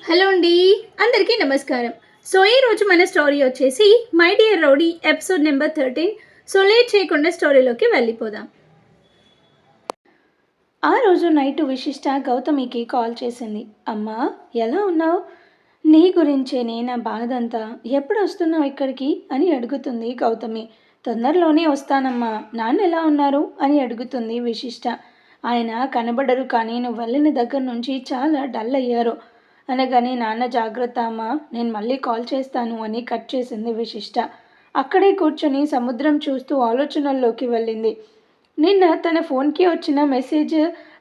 Hello అండి, అందరికీ నమస్కారం. సో ఈరోజు మన స్టోరీ వచ్చేసి my dear rowdy episode number 13. So late చేయకుండా స్టోరీలోకి వెళ్ళిపోదాం. ఆ రోజు నైట్ విశిష్ట గౌతమికి కాల్ చేసింది. అమ్మా, ఎలా ఉన్నావు? నీ గురించేనే నా బాధ అంతా. ఎప్పుడు వస్తున్నావు ఇక్కడికి అని అడుగుతుంది గౌతమి. తొందరలోనే వస్తానమ్మా. నాన్న ఎలా ఉన్నారు అని అడుగుతుంది విశిష్ట. ఆయన కనబడరు, కానీ నువ్వు వెళ్ళిన దగ్గర నుంచి చాలా డల్ అయ్యారు అనగానే, నాన్న జాగ్రత్త అమ్మా, నేను మళ్ళీ కాల్ చేస్తాను అని కట్ చేసింది విశిష్ట. అక్కడే కూర్చొని సముద్రం చూస్తూ ఆలోచనల్లోకి వెళ్ళింది. నిన్న తన ఫోన్కి వచ్చిన మెసేజ్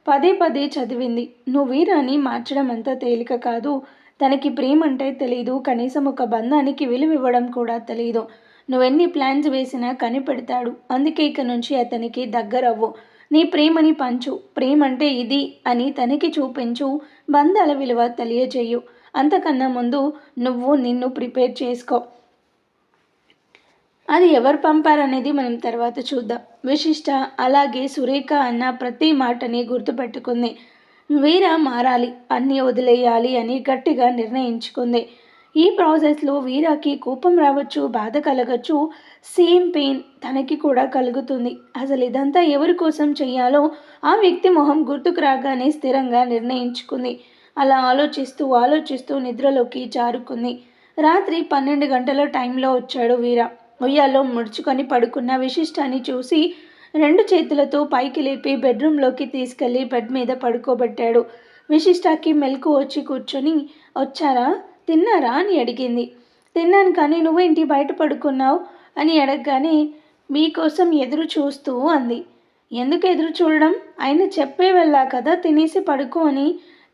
పదే పదే చదివింది. నువ్వు వీరాని మార్చడం అంత తేలిక కాదు. తనకి ప్రేమ అంటే తెలీదు, కనీసం ఒక బంధానికి విలువ ఇవ్వడం కూడా తెలీదు. నువ్వెన్ని ప్లాన్స్ వేసినా కనిపెడతాడు. అందుకే ఇక నుంచి అతనికి దగ్గరవ్వు. నీ ప్రేమని పంచు. ప్రేమంటే ఇది అని తనకి చూపించు. బంధాల విలువ తెలియజేయు. అంతకన్నా ముందు నువ్వు నిన్ను ప్రిపేర్ చేసుకో. అది ఎవరు పంపారనేది మనం తర్వాత చూద్దాం. విశిష్ట అలాగే సురేఖ అన్న ప్రతి మాటని గుర్తుపెట్టుకుంది. వీర మారాలి, అన్నీ వదిలేయాలి అని గట్టిగా నిర్ణయించుకుంది. ఈ ప్రాసెస్లో వీరాకి కోపం రావచ్చు, బాధ కలగచ్చు, సేమ్ పెయిన్ తనకి కూడా కలుగుతుంది. అసలు ఇదంతా ఎవరి కోసం చెయ్యాలో ఆ వ్యక్తి మొహం గుర్తుకు రాగానే స్థిరంగా నిర్ణయించుకుంది. అలా ఆలోచిస్తూ ఆలోచిస్తూ నిద్రలోకి జారుకుంది. రాత్రి 12 గంటల టైంలో వచ్చాడు వీర. ఉయ్యాలో ముడుచుకొని పడుకున్న విశిష్టాన్ని చూసి 2 చేతులతో పైకి లేపి బెడ్రూమ్లోకి తీసుకెళ్లి బెడ్ మీద పడుకోబెట్టాడు. విశిష్టాకి మెలకు వచ్చి కూర్చొని, వచ్చారా, తిన్నారా అని అడిగింది. తిన్నాను, కానీ నువ్వేంటి బయట పడుకున్నావు అని అడగగానే, మీకోసం ఎదురు చూస్తూ అంది. ఎందుకు ఎదురు చూడడం? ఆయన చెప్పే వెళ్ళా కదా తినేసి పడుకో అని.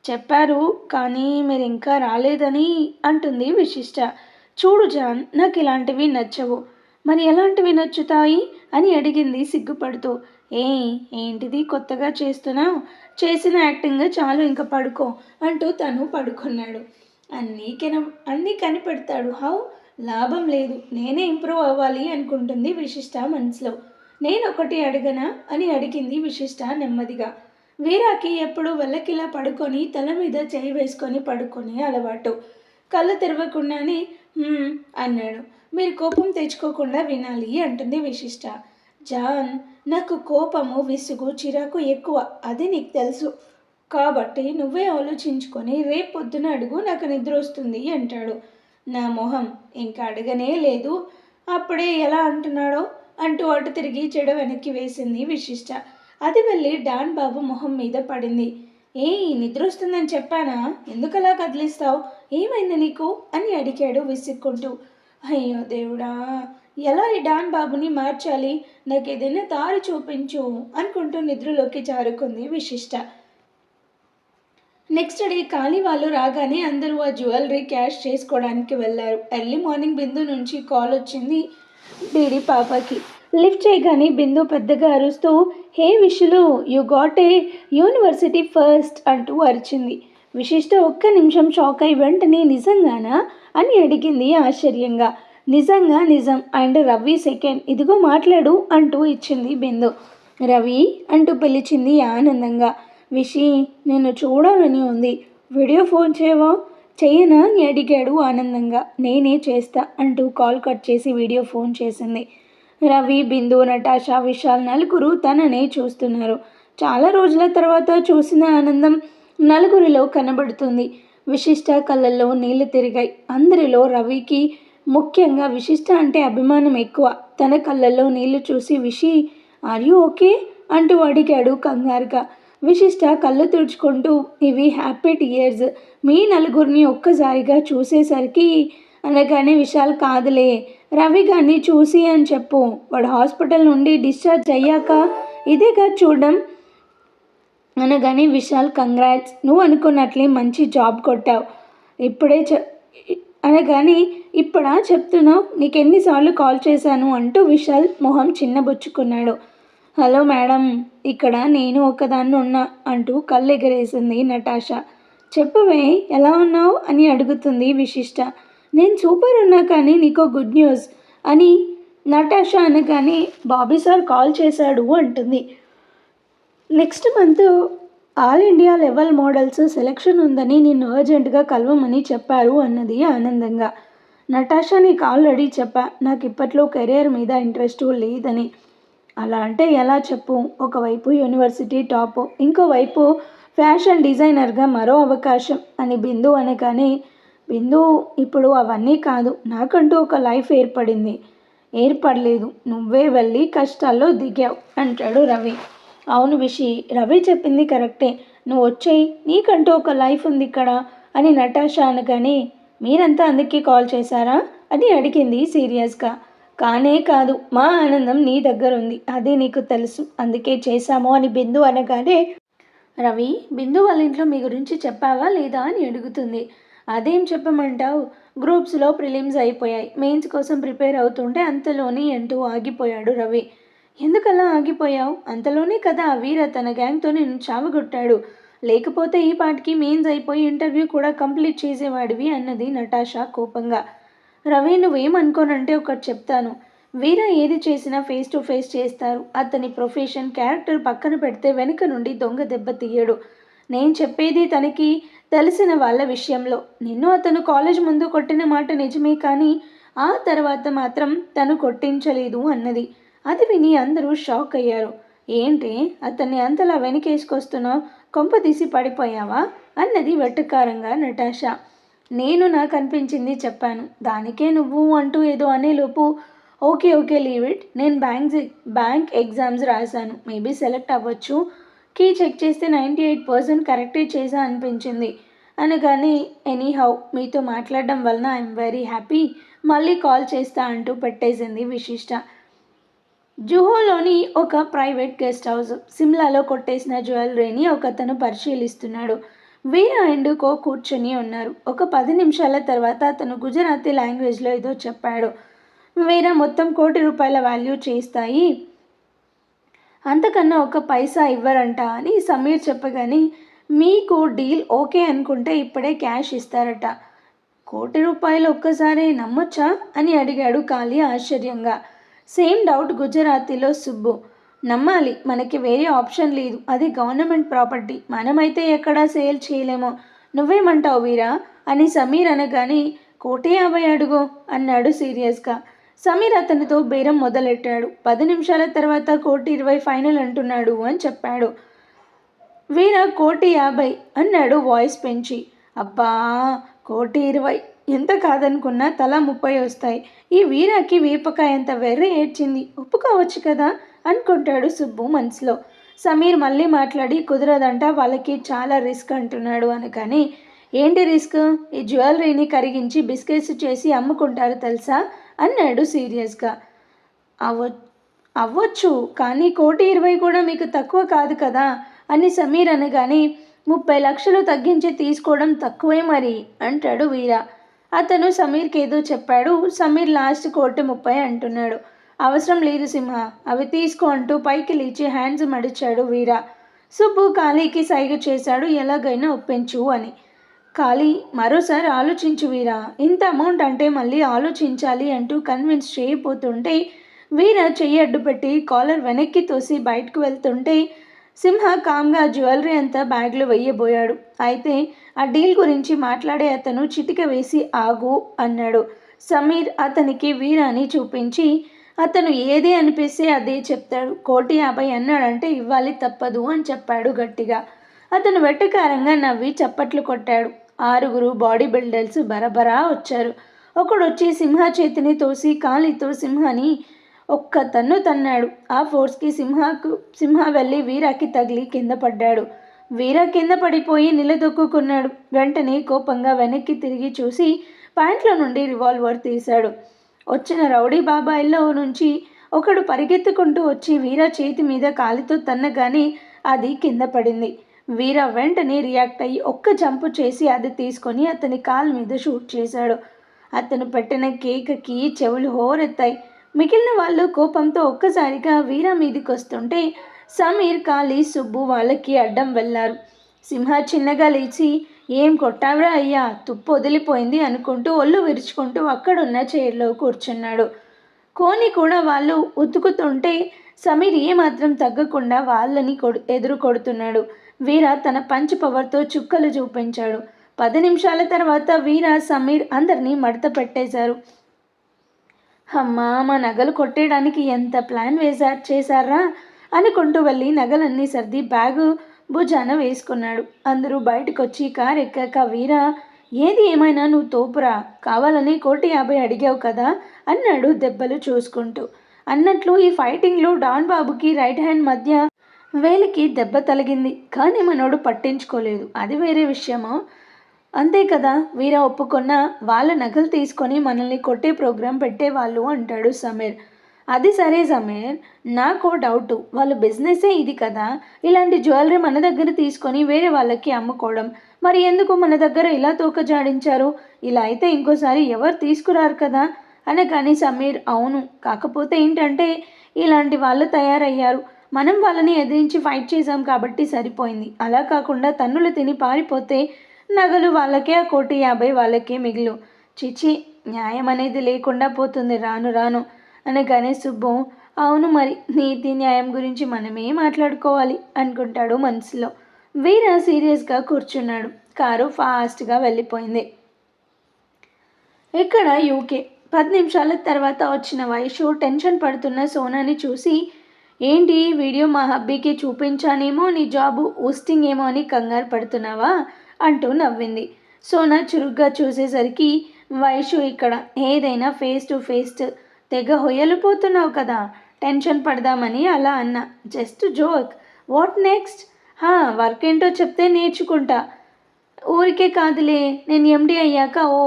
చెప్పారు, కానీ మీరు ఇంకా రాలేదని అంటుంది విశిష్ట. చూడు జాన్, నాకు ఇలాంటివి నచ్చవు. మరి ఎలాంటివి నచ్చుతాయి అని అడిగింది సిగ్గుపడుతూ. ఏంటిది కొత్తగా చేస్తున్నావు? చేసిన యాక్టింగ్ చాలు, ఇంకా పడుకో అంటూ తను పడుకున్నాడు. అన్నీ కనిపెడతాడు. లాభం లేదు, నేనే ఇంప్రూవ్ అవ్వాలి అనుకుంటుంది విశిష్ట మనసులో. నేను ఒకటి అడగనా అని అడిగింది విశిష్ట నెమ్మదిగా. వీరాకి ఎప్పుడు వెళ్ళకిలా పడుకొని తల మీద చేయి వేసుకొని పడుకునే అలవాటు. కళ్ళు తెరవకుండానే అన్నాడు. మీరు కోపం తెచ్చుకోకుండా వినాలి అంటుంది విశిష్ట. జాన్, నాకు కోపము, విసుగు, చిరాకు ఎక్కువ, అది నీకు తెలుసు. కాబట్టి నువ్వే ఆలోచించుకొని రేపు పొద్దున అడుగు, నాకు నిద్ర వస్తుంది అంటాడు. నా మొహం, ఇంకా అడగనే లేదు, అప్పుడే ఎలా అంటున్నాడో అంటూ అటు తిరిగి చెడ వెనక్కి వేసింది విశిష్ట. అది వెళ్ళి డాన్ బాబు మొహం మీద పడింది. నిద్ర వస్తుందని చెప్పానా? ఎందుకలా కదిలిస్తావు? ఏమైంది నీకు అని అడిగాడు విసుక్కుంటూ. అయ్యో దేవుడా, ఎలా ఈ డాన్ బాబుని మార్చాలి? నాకు ఏదైనా దారి చూపించు అనుకుంటూ నిద్రలోకి జారుకుంది విశిష్ట. నెక్స్ట్ డే ఖాళీ వాళ్ళు రాగానే అందరూ ఆ జ్యువెలరీ క్యాష్ చేసుకోవడానికి వెళ్ళారు. ఎర్లీ మార్నింగ్ బిందు నుంచి కాల్ వచ్చింది బీడి పాపకి. లిఫ్ట్ చేయగానే బిందు పెద్దగా అరుస్తూ, హే విషులు, you got a university first అంటూ అరిచింది. విశిష్ట ఒక్క నిమిషం షాక్ అయి వెంటనే నిజంగానా అని అడిగింది ఆశ్చర్యంగా. నిజంగా నిజం, అండ్ రవి సెకండ్, ఇదిగో మాట్లాడు అంటూ ఇచ్చింది బిందు. రవి అంటూ పిలిచింది ఆనందంగా. విషి, నేను చూడాలని ఉంది, వీడియో ఫోన్ చేయవా? చెయ్యనా అని అడిగాడు ఆనందంగా. నేనే చేస్తా అంటూ కాల్ కట్ చేసి వీడియో ఫోన్ చేసింది. రవి, బిందు, నటాషా, విశాల్ నలుగురు తననే చూస్తున్నారు. చాలా రోజుల తర్వాత చూసిన ఆనందం నలుగురిలో కనబడుతుంది. విశిష్ట కళ్ళల్లో నీళ్లు తిరిగాయి. అందరిలో రవికి ముఖ్యంగా విశిష్ట అంటే అభిమానం ఎక్కువ. తన కళ్ళల్లో నీళ్లు చూసి, విషి, ఆర్ యూ ఓకే అంటూ అడిగాడు కంగారుగా. విశిష్ట కళ్ళు తుడుచుకుంటూ, ఇవి హ్యాపీ టీయర్స్, మీ నలుగురిని ఒక్కసారిగా చూసేసరికి అనగానే, విశాల్, కాదులే, రవి గారిని చూసి అని చెప్పు, వాడు హాస్పిటల్ నుండి డిశ్చార్జ్ అయ్యాక ఇదేగా చూడడం అనగానే, విశాల్, కంగ్రాట్స్, నువ్వు అనుకున్నట్లే మంచి జాబ్ కొట్టావు. ఇప్పుడే అనగానే, ఇప్పుడా చెప్తున్నావు? నీకెన్నిసార్లు కాల్ చేశాను అంటూ విశాల్ మొహం చిన్నబుచ్చుకున్నాడు. హలో మేడం, ఇక్కడ నేను ఒకదాన్ని ఉన్నా అంటూ కళ్ళు ఎగరేసింది నటాషా. చెప్పువే, ఎలా ఉన్నావు అని అడుగుతుంది విశిష్ట. నేను సూపర్ ఉన్నా, కానీ నీకో గుడ్ న్యూస్ అని నటాషా అనగానే, బాబీ సార్ కాల్ చేశాడు అంటుంది. Next month all India level models selection ఉందని నిన్ను అర్జెంటుగా కలవమని చెప్పారు అన్నది ఆనందంగా. నటాషా నీకు ఆల్రెడీ చెప్పా, నాకు ఇప్పట్లో కెరియర్ మీద ఇంట్రెస్టు లేదని. అలా అంటే ఎలా చెప్పు? ఒకవైపు యూనివర్సిటీ టాప్, ఇంకోవైపు ఫ్యాషన్ డిజైనర్గా మరో అవకాశం అని బిందు అనగానే, బిందు ఇప్పుడు అవన్నీ కాదు, నాకంటూ ఒక లైఫ్ ఏర్పడలేదు, నువ్వే వెళ్ళి కష్టాల్లో దిగావు అంటాడు రవి. అవును విషి, రవి చెప్పింది కరెక్టే, నువ్వు వచ్చేయి, నీకంటూ ఒక లైఫ్ ఉంది ఇక్కడ అని నటాషా అనగానే, మీరంతా అందుకే కాల్ చేశారా అని అడిగింది సీరియస్గా. కానే కాదు, మా ఆనందం నీ దగ్గర ఉంది, అది నీకు తెలుసు, అందుకే చేశాము అని బిందు అనగానే, రవి బిందు వాళ్ళ ఇంట్లో మీ గురించి చెప్పావా లేదా అని అడుగుతుంది. అదేం చెప్పమంటావు, గ్రూప్స్లో ప్రిలిమ్స్ అయిపోయాయి, మెయిన్స్ కోసం ప్రిపేర్ అవుతుంటే అంతలోని అంటూ ఆగిపోయాడు రవి. ఎందుకలా ఆగిపోయావు? అంతలోనే కదా ఆ వీర తన గ్యాంగ్తో నేను చావగొట్టాడు, లేకపోతే ఈ పాటికి మెయిన్స్ అయిపోయి ఇంటర్వ్యూ కూడా కంప్లీట్ చేసేవాడివి అన్నది నటాషా కోపంగా. రవి నువ్వేమనుకోనంటే ఒకటి చెప్తాను, వీర ఏది చేసినా ఫేస్ టు ఫేస్ చేస్తారు, అతని ప్రొఫెషన్ క్యారెక్టర్ పక్కన పెడితే వెనుక నుండి దొంగ దెబ్బ తీయడు. నేను చెప్పేది తనకి తెలిసిన వాళ్ళ విషయంలో. నిన్ను అతను కాలేజ్ ముందు కొట్టిన మాట నిజమే, కానీ ఆ తర్వాత మాత్రం తను కొట్టించలేదు అన్నది. అది విని అందరూ షాక్ అయ్యారు. ఏంటి అతన్ని అంతలా వెనకేసుకొస్తున్నావు, కొంప తీసి పడిపోయావా అన్నది వెటకారంగా నటాషా. నేను నాకు అనిపించింది చెప్పాను, దానికే నువ్వు అంటూ ఏదో అనేలోపు, ఓకే లీవ్ ఇట్, నేను బ్యాంక్ ఎగ్జామ్స్ రాశాను, మేబీ సెలెక్ట్ అవ్వచ్చు, కీ చెక్ చేస్తే 98% కరెక్టే చేశా అనిపించింది అనగానే, ఎనీహౌ మీతో మాట్లాడడం వలన ఐఎమ్ వెరీ హ్యాపీ, మళ్ళీ కాల్ చేస్తా అంటూ పెట్టేసింది విశిష్ట. జుహోలోని ఒక ప్రైవేట్ గెస్ట్ హౌస్, సిమ్లాలో కొట్టేసిన జ్యువెలరీని ఒకతను పరిశీలిస్తున్నాడు. వీర అండ్ కో కూర్చొని ఉన్నారు. ఒక 10 నిమిషాల తర్వాత అతను గుజరాతీ లాంగ్వేజ్లో ఏదో చెప్పాడు. వీర మొత్తం ₹1,00,00,000 వాల్యూ చేస్తాయి, అంతకన్నా ఒక పైసా ఇవ్వరంట అని సమీర్ చెప్పగానే, మీకు డీల్ ఓకే అనుకుంటే ఇప్పుడే క్యాష్ ఇస్తారట. ₹1,00,00,000 ఒక్కసారి నమ్మొచ్చా అని అడిగాడు కాళీ ఆశ్చర్యంగా. సేమ్ డౌట్ గుజరాతీలో సుబ్బు. నమ్మాలి, మనకి వేరే ఆప్షన్ లేదు, అది గవర్నమెంట్ ప్రాపర్టీ, మనమైతే ఎక్కడా సేల్ చేయలేము, నువ్వేమంటావు వీరా అని సమీర్ అనగానే, 1,50,00,000 అడుగు అన్నాడు సీరియస్గా. సమీర్ అతనితో బేరం మొదలెట్టాడు. 10 నిమిషాల తర్వాత 1,20,00,000 ఫైనల్ అంటున్నాడు అని చెప్పాడు. వీర 1,50,00,000 అన్నాడు వాయిస్ పెంచి. అబ్బా 1,20,00,000 ఎంత కాదనుకున్నా తలా 30 వస్తాయి. ఈ వీరాకి వేపకాయంత వెర్రి ఏడ్చింది, ఒప్పుకోవచ్చు కదా అనుకుంటాడు సుబ్బు మనసులో. సమీర్ మళ్ళీ మాట్లాడి, కుదరదంట, వాళ్ళకి చాలా రిస్క్ అంటున్నాడు అనగానే, ఏంటి రిస్క్? ఈ జ్యువెలరీని కరిగించి బిస్కెట్స్ చేసి అమ్ముకుంటారు తెలుసా అన్నాడు సీరియస్గా. అవ్వచ్చు, కానీ 1,20,00,000 కూడా మీకు తక్కువ కాదు కదా అని సమీర్ అనగానే, 30 లక్షలు తగ్గించి తీసుకోవడం తక్కువే మరి అంటాడు వీర. అతను సమీర్కి ఏదో చెప్పాడు. సమీర్ లాస్ట్ 1,30,00,000 అంటున్నాడు. అవసరం లేదు సింహ, అవి తీసుకో అంటూ పైకి లేచి హ్యాండ్స్ మడిచాడు వీర. సుబ్బు కాళీకి సైగ చేశాడు, ఎలాగైనా ఒప్పించు అని. కాళీ మరోసారి ఆలోచించు వీరా, ఇంత అమౌంట్ అంటే మళ్ళీ ఆలోచించాలి అంటూ కన్విన్స్ చేయబోతుంటే, వీర చెయ్యి అడ్డుపెట్టి కాలర్ వెనక్కి తోసి బయటకు వెళ్తుంటే, సింహ కామ్గా జ్యువెలరీ అంతా బ్యాగ్లో వెయ్యబోయాడు. అయితే ఆ డీల్ గురించి మాట్లాడే అతను చిటిక వేసి ఆగు అన్నాడు. సమీర్ అతనికి వీరాని చూపించి, అతను ఏది అనిపిస్తే అదే చెప్తాడు, 1,50,00,000 అన్నాడంటే ఇవ్వాలి తప్పదు అని చెప్పాడు గట్టిగా. అతను వెటకారంగా నవ్వి చప్పట్లు కొట్టాడు. 6 బాడీ బిల్డర్స్ బరబరా వచ్చారు. ఒకడొచ్చి సింహ చేతిని తోసి కాలితో సింహాని ఒక్క తన్ను తన్నాడు. ఆ ఫోర్స్కి సింహ వెళ్ళి వీరాకి తగిలి కింద పడ్డాడు. వీర కింద పడిపోయి నిలదొక్కున్నాడు. వెంటనే కోపంగా వెనక్కి తిరిగి చూసి ప్యాంట్లో నుండి రివాల్వర్ తీశాడు. వచ్చిన రౌడీ బాబాయిల్లో నుంచి ఒకడు పరిగెత్తుకుంటూ వచ్చి వీర చేతి మీద కాలితో తన్నగానే అది కింద పడింది. వీర వెంటనే రియాక్ట్ అయ్యి ఒక్క జంపు చేసి అది తీసుకొని అతని కాలు మీద షూట్ చేశాడు. అతను పెట్టిన కేకకి చెవులు హోరెత్తాయి. మిగిలిన వాళ్ళు కోపంతో ఒక్కసారిగా వీర మీదికి వస్తుంటే సమీర్, కాళీ, సుబ్బు వాళ్ళకి అడ్డం వెళ్ళారు. సింహ చిన్నగా లేచి, ఏం కొట్టావురా అయ్యా, తుప్పు వదిలిపోయింది అనుకుంటూ ఒళ్ళు విరుచుకుంటూ అక్కడున్న చైర్లో కూర్చున్నాడు. కోని కూడా వాళ్ళు ఉతుకుతుంటే సమీర్ ఏమాత్రం తగ్గకుండా వాళ్ళని ఎదురు కొడుతున్నాడు. వీర తన పంచ్ పవర్తో చుక్కలు చూపించాడు. 10 నిమిషాల తర్వాత వీర, సమీర్ అందరినీ మడత పెట్టేశారు. అమ్మా, మా నగలు కొట్టేయడానికి ఎంత ప్లాన్ చేశారా అనుకుంటూ వెళ్ళి నగలన్నీ సర్ది బ్యాగు భుజాన వేసుకున్నాడు. అందరూ బయటకొచ్చి కారు ఎక్కాక వీర, ఏది ఏమైనా నువ్వు తోపురా, కావాలని 150 అడిగావు కదా అన్నాడు దెబ్బలు చూసుకుంటూ. అన్నట్లు ఈ ఫైటింగ్లో డాన్ బాబుకి రైట్ హ్యాండ్ మధ్య వేలికి దెబ్బ తగిలింది. కానీ మనోడు పట్టించుకోలేదు, అది వేరే విషయము. అంతే కదా, వీర ఒప్పుకున్న వాళ్ళ నగలు తీసుకొని మనల్ని కొట్టే ప్రోగ్రాం పెట్టేవాళ్ళు అంటాడు సమీర్. అది సరే సమీర్, నాకు డౌటు, వాళ్ళ బిజినెసే ఇది కదా, ఇలాంటి జ్యువెలరీ మన దగ్గర తీసుకొని వేరే వాళ్ళకి అమ్ముకోవడం, మరి ఎందుకు మన దగ్గర ఇలా తోక జాడించారు? ఇలా అయితే ఇంకోసారి ఎవరు తీసుకురారు కదా అనగాని సమీర్, అవును, కాకపోతే ఏంటంటే ఇలాంటి వాళ్ళు తయారయ్యారు, మనం వాళ్ళని ఎదిరించి ఫైట్ చేశాం కాబట్టి సరిపోయింది. అలా కాకుండా తన్నులు తిని పారిపోతే నగలు వాళ్ళకే, ఆ 150 వాళ్ళకే మిగులు. చిచి, న్యాయం అనేది లేకుండా పోతుంది రాను రాను అనగానే సుబ్బు, అవును మరి, నీతి న్యాయం గురించి మనమే మాట్లాడుకోవాలి అనుకుంటాడు మనసులో. వీర సీరియస్గా కూర్చున్నాడు. కారు ఫాస్ట్గా వెళ్ళిపోయింది. ఇక్కడ యూకే 10 నిమిషాల తర్వాత వచ్చిన వైషు టెన్షన్ పడుతున్న సోనాని చూసి, ఏంటి వీడియో మా హబ్బీకి చూపించానేమో నీ జాబు ఊస్టింగ్ ఏమో అని కంగారు పడుతున్నావా అంటూ నవ్వింది. సోనా చురుగ్గా చూసేసరికి, వైషు ఇక్కడ ఏదైనా ఫేస్ టు ఫేస్ తెగ హొయ్యలిపోతున్నావు కదా, టెన్షన్ పడదామని అలా అన్నా, just joke. What next? Work ఏంటో చెప్తే నేర్చుకుంటా. ఊరికే కాదులే, నేను ఎండి అయ్యాక ఓ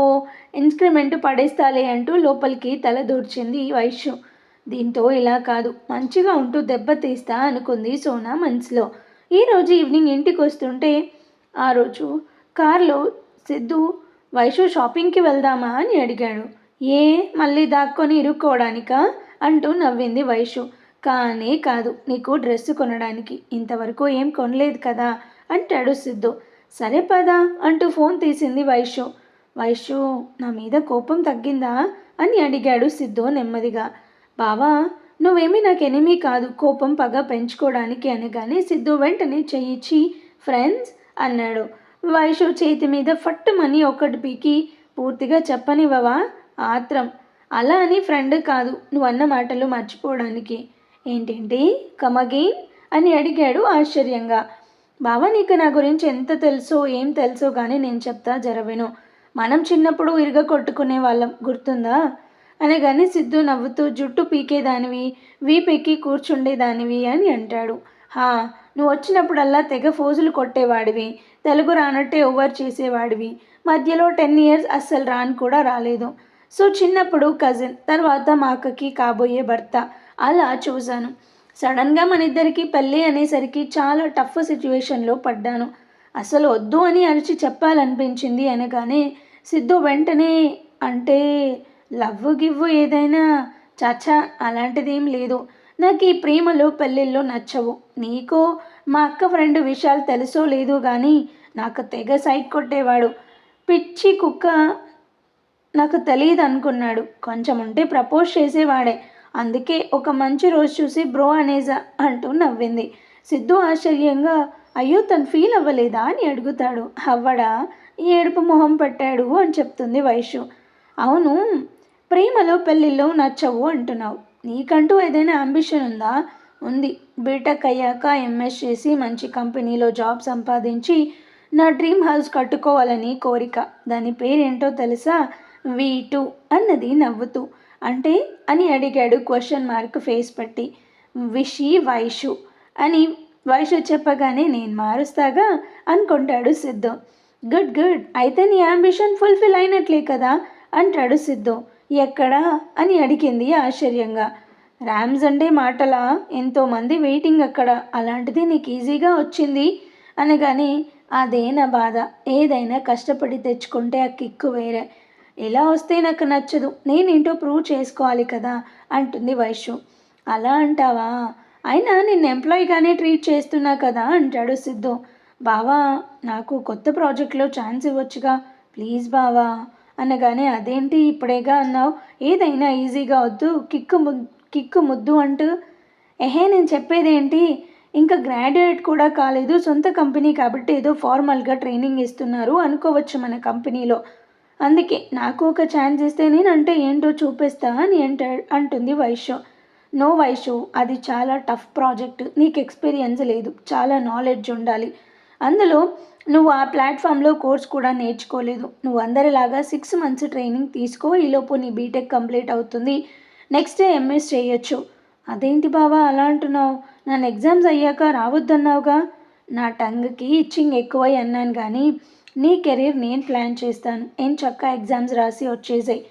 ఇన్క్రిమెంట్ పడేస్తాలే అంటూ లోపలికి తల దూర్చింది వైషు. దీంతో ఇలా కాదు, మంచిగా ఉంటూ దెబ్బతీస్తా అనుకుంది సోనా మనసులో. ఈరోజు ఈవినింగ్ ఇంటికి వస్తుంటే ఆ రోజు కార్లో సిద్ధు, వైషు షాపింగ్కి వెళ్దామా అని అడిగాడు. ఏ, మళ్ళీ దాక్కొని ఇరుక్కోవడానికా అంటూ నవ్వింది వైషు. కానీ కాదు, నీకు డ్రెస్ కొనడానికి, ఇంతవరకు ఏం కొనలేదు కదా అంటాడు సిద్ధు. సరే పదా అంటూ ఫోన్ తీసింది వైషు. వైషు, నా మీద కోపం తగ్గిందా అని అడిగాడు సిద్ధు నెమ్మదిగా. బావా, నువ్వేమీ నాకు ఎనిమీ కాదు, కోపం పగ పెంచుకోవడానికి అనగానే సిద్ధు వెంటనే చెయ్యిచ్చి ఫ్రెండ్స్ అన్నాడు. వైషు చేతి మీద ఫట్టుమని ఒకటి పీకి, పూర్తిగా చెప్పనివ్వవా ఆత్రం, అలా అని ఫ్రెండ్ కాదు, నువ్వు అన్న మాటలు మర్చిపోవడానికి. ఏంటేంటి, కమగేన్ అని అడిగాడు ఆశ్చర్యంగా. బావా, నీకు నా గురించి ఎంత తెలుసో ఏం తెలుసో కానీ నేను చెప్తా జరవిను. మనం చిన్నప్పుడు ఇరుగ కొట్టుకునే వాళ్ళం, గుర్తుందా అనగానే సిద్ధు నవ్వుతూ, జుట్టు పీకేదానివి, వీపెక్కి కూర్చుండేదానివి అని అంటాడు. నువ్వు వచ్చినప్పుడల్లా తెగ ఫోజులు కొట్టేవాడివి, తెలుగు రానట్టే ఓవర్ చేసేవాడివి, మధ్యలో 10 ఇయర్స్ అస్సలు రాను కూడా రాలేదు. సో చిన్నప్పుడు కజిన్, తర్వాత మా అక్కకి కాబోయే భర్త, అలా చూశాను. సడన్గా మన ఇద్దరికి పెళ్ళి అనేసరికి చాలా టఫ్ సిచ్యువేషన్లో పడ్డాను. అసలు వద్దు అని అరిచి చెప్పాలనిపించింది అనగానే సిద్ధు వెంటనే, అంటే లవ్ గివ్వు ఏదైనా? చాచా, అలాంటిదేం లేదు. నాకు ఈ ప్రేమలో పెళ్ళిళ్ళు నచ్చవు. నీకో మా అక్క ఫ్రెండ్ విషయాలు తెలుసో లేదో కానీ నాకు తెగ సైట్ కొట్టేవాడు. పిచ్చి కుక్క, నాకు తెలియదు అనుకున్నాడు. కొంచెం ఉంటే ప్రపోజ్ చేసేవాడే. అందుకే ఒక మంచి రోజు చూసి బ్రో అనేజా అంటూ నవ్వింది. సిద్ధు ఆశ్చర్యంగా, అయ్యో తను ఫీల్ అవ్వలేదా అని అడుగుతాడు. అవ్వడా, ఏడుపు మొహం పెట్టాడు అని చెప్తుంది వైషు. అవును, ప్రేమలో పెళ్ళిళ్ళు నచ్చవు అంటున్నావు, నీకంటూ ఏదైనా అంబిషన్ ఉందా? ఉంది. బీటెక్ అయ్యాక ఎంఎస్ చేసి మంచి కంపెనీలో జాబ్ సంపాదించి నా డ్రీమ్ హౌస్ కట్టుకోవాలని కోరిక. దాని పేరేంటో తెలుసా? V2 అన్నది నవ్వుతూ. అంటే అని అడిగాడు క్వశ్చన్ మార్క్ ఫేస్ పెట్టి. విషి వైషు అని వైషు చెప్పగానే, నేను మారుస్తాగా అనుకుంటాడు సిద్ధు. గుడ్ గుడ్, అయితే నీ అంబిషన్ ఫుల్ఫిల్ అయినట్లే కదా అంటాడు సిద్ధు. ఎక్కడా అని అడిగింది ఆశ్చర్యంగా. ర్యామ్స్ అంటే మాటలా, ఎంతోమంది వెయిటింగ్ అక్కడ, అలాంటిది నీకు ఈజీగా వచ్చింది అనగానే, అదే నా బాధ, ఏదైనా కష్టపడి తెచ్చుకుంటే ఆ కిక్కు వేరే, ఎలా వస్తే నాకు నచ్చదు, నేనేంటో ప్రూవ్ చేసుకోవాలి కదా అంటుంది వైషు. అలా అంటావా? అయినా నిన్ను ఎంప్లాయీగానే ట్రీట్ చేస్తున్నా కదా అంటాడు సిద్ధు. బావా, నాకు కొత్త ప్రాజెక్ట్లో ఛాన్స్ ఇవ్వచ్చుగా ప్లీజ్ బావా అనగానే, అదేంటి ఇప్పుడేగా అన్నావు, ఏదైనా ఈజీగా వద్దు, కిక్కు ముద్దు అంటూ. నేను చెప్పేదేంటి, ఇంకా గ్రాడ్యుయేట్ కూడా కాలేదు, సొంత కంపెనీ కాబట్టి ఏదో ఫార్మల్గా ట్రైనింగ్ ఇస్తున్నారు అనుకోవచ్చు మన కంపెనీలో. అందుకే నాకు ఒక ఛాన్స్ ఇస్తే నేనంటే ఏంటో చూపిస్తా అని అంటుంది వైషు. నో వైషు, అది చాలా టఫ్ ప్రాజెక్ట్, నీకు ఎక్స్పీరియన్స్ లేదు, చాలా నాలెడ్జ్ ఉండాలి. అందులో నువ్వు ఆ ప్లాట్ఫామ్లో కోర్స్ కూడా నేర్చుకోలేదు. నువ్వు అందరిలాగా 6 మంత్స్ ట్రైనింగ్ తీసుకో, ఈలోపు నీ బీటెక్ కంప్లీట్ అవుతుంది, నెక్స్ట్ డే ఎంఎస్ చేయొచ్చు. అదేంటి బావా అలా అంటున్నావు? నన్ను ఎగ్జామ్స్ అయ్యాక రావద్దన్నావుగా. నా టంగ్కి ఇచ్చింగ్ ఎక్కువై అన్నాను కానీ నీ కెరీర్ నేను ప్లాన్ చేస్తాను, ఏం చక్క ఎగ్జామ్స్ రాసి వచ్చేసాయి.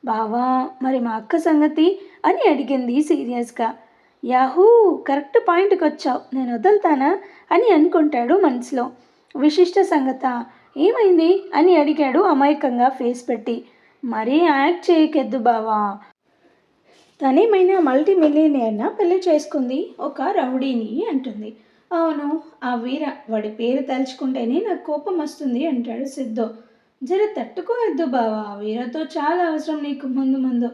బావా మరి మా అక్క సంగతి అని అడిగింది సీరియస్గా. యాహూ, కరెక్ట్ పాయింట్కి వచ్చావు, నేను వదులుతానా అని అనుకుంటాడు మనసులో. విశిష్ట సంగత ఏమైంది అని అడిగాడు అమాయకంగా ఫేస్ పెట్టి. మరీ యాక్ట్ చేయకెద్దు బావా, తనేమైనా మల్టీ మిలియనియర్నా పెళ్లి చేసుకుంది, ఒక రౌడీని అంటుంది. అవును, ఆ వీర, వాడి పేరు తలుచుకుంటేనే నాకు కోపం వస్తుంది అంటాడు సిద్ధు. జర తట్టుకోవద్దు బావా, వీరతో చాలా అవసరం నీకు ముందు ముందు.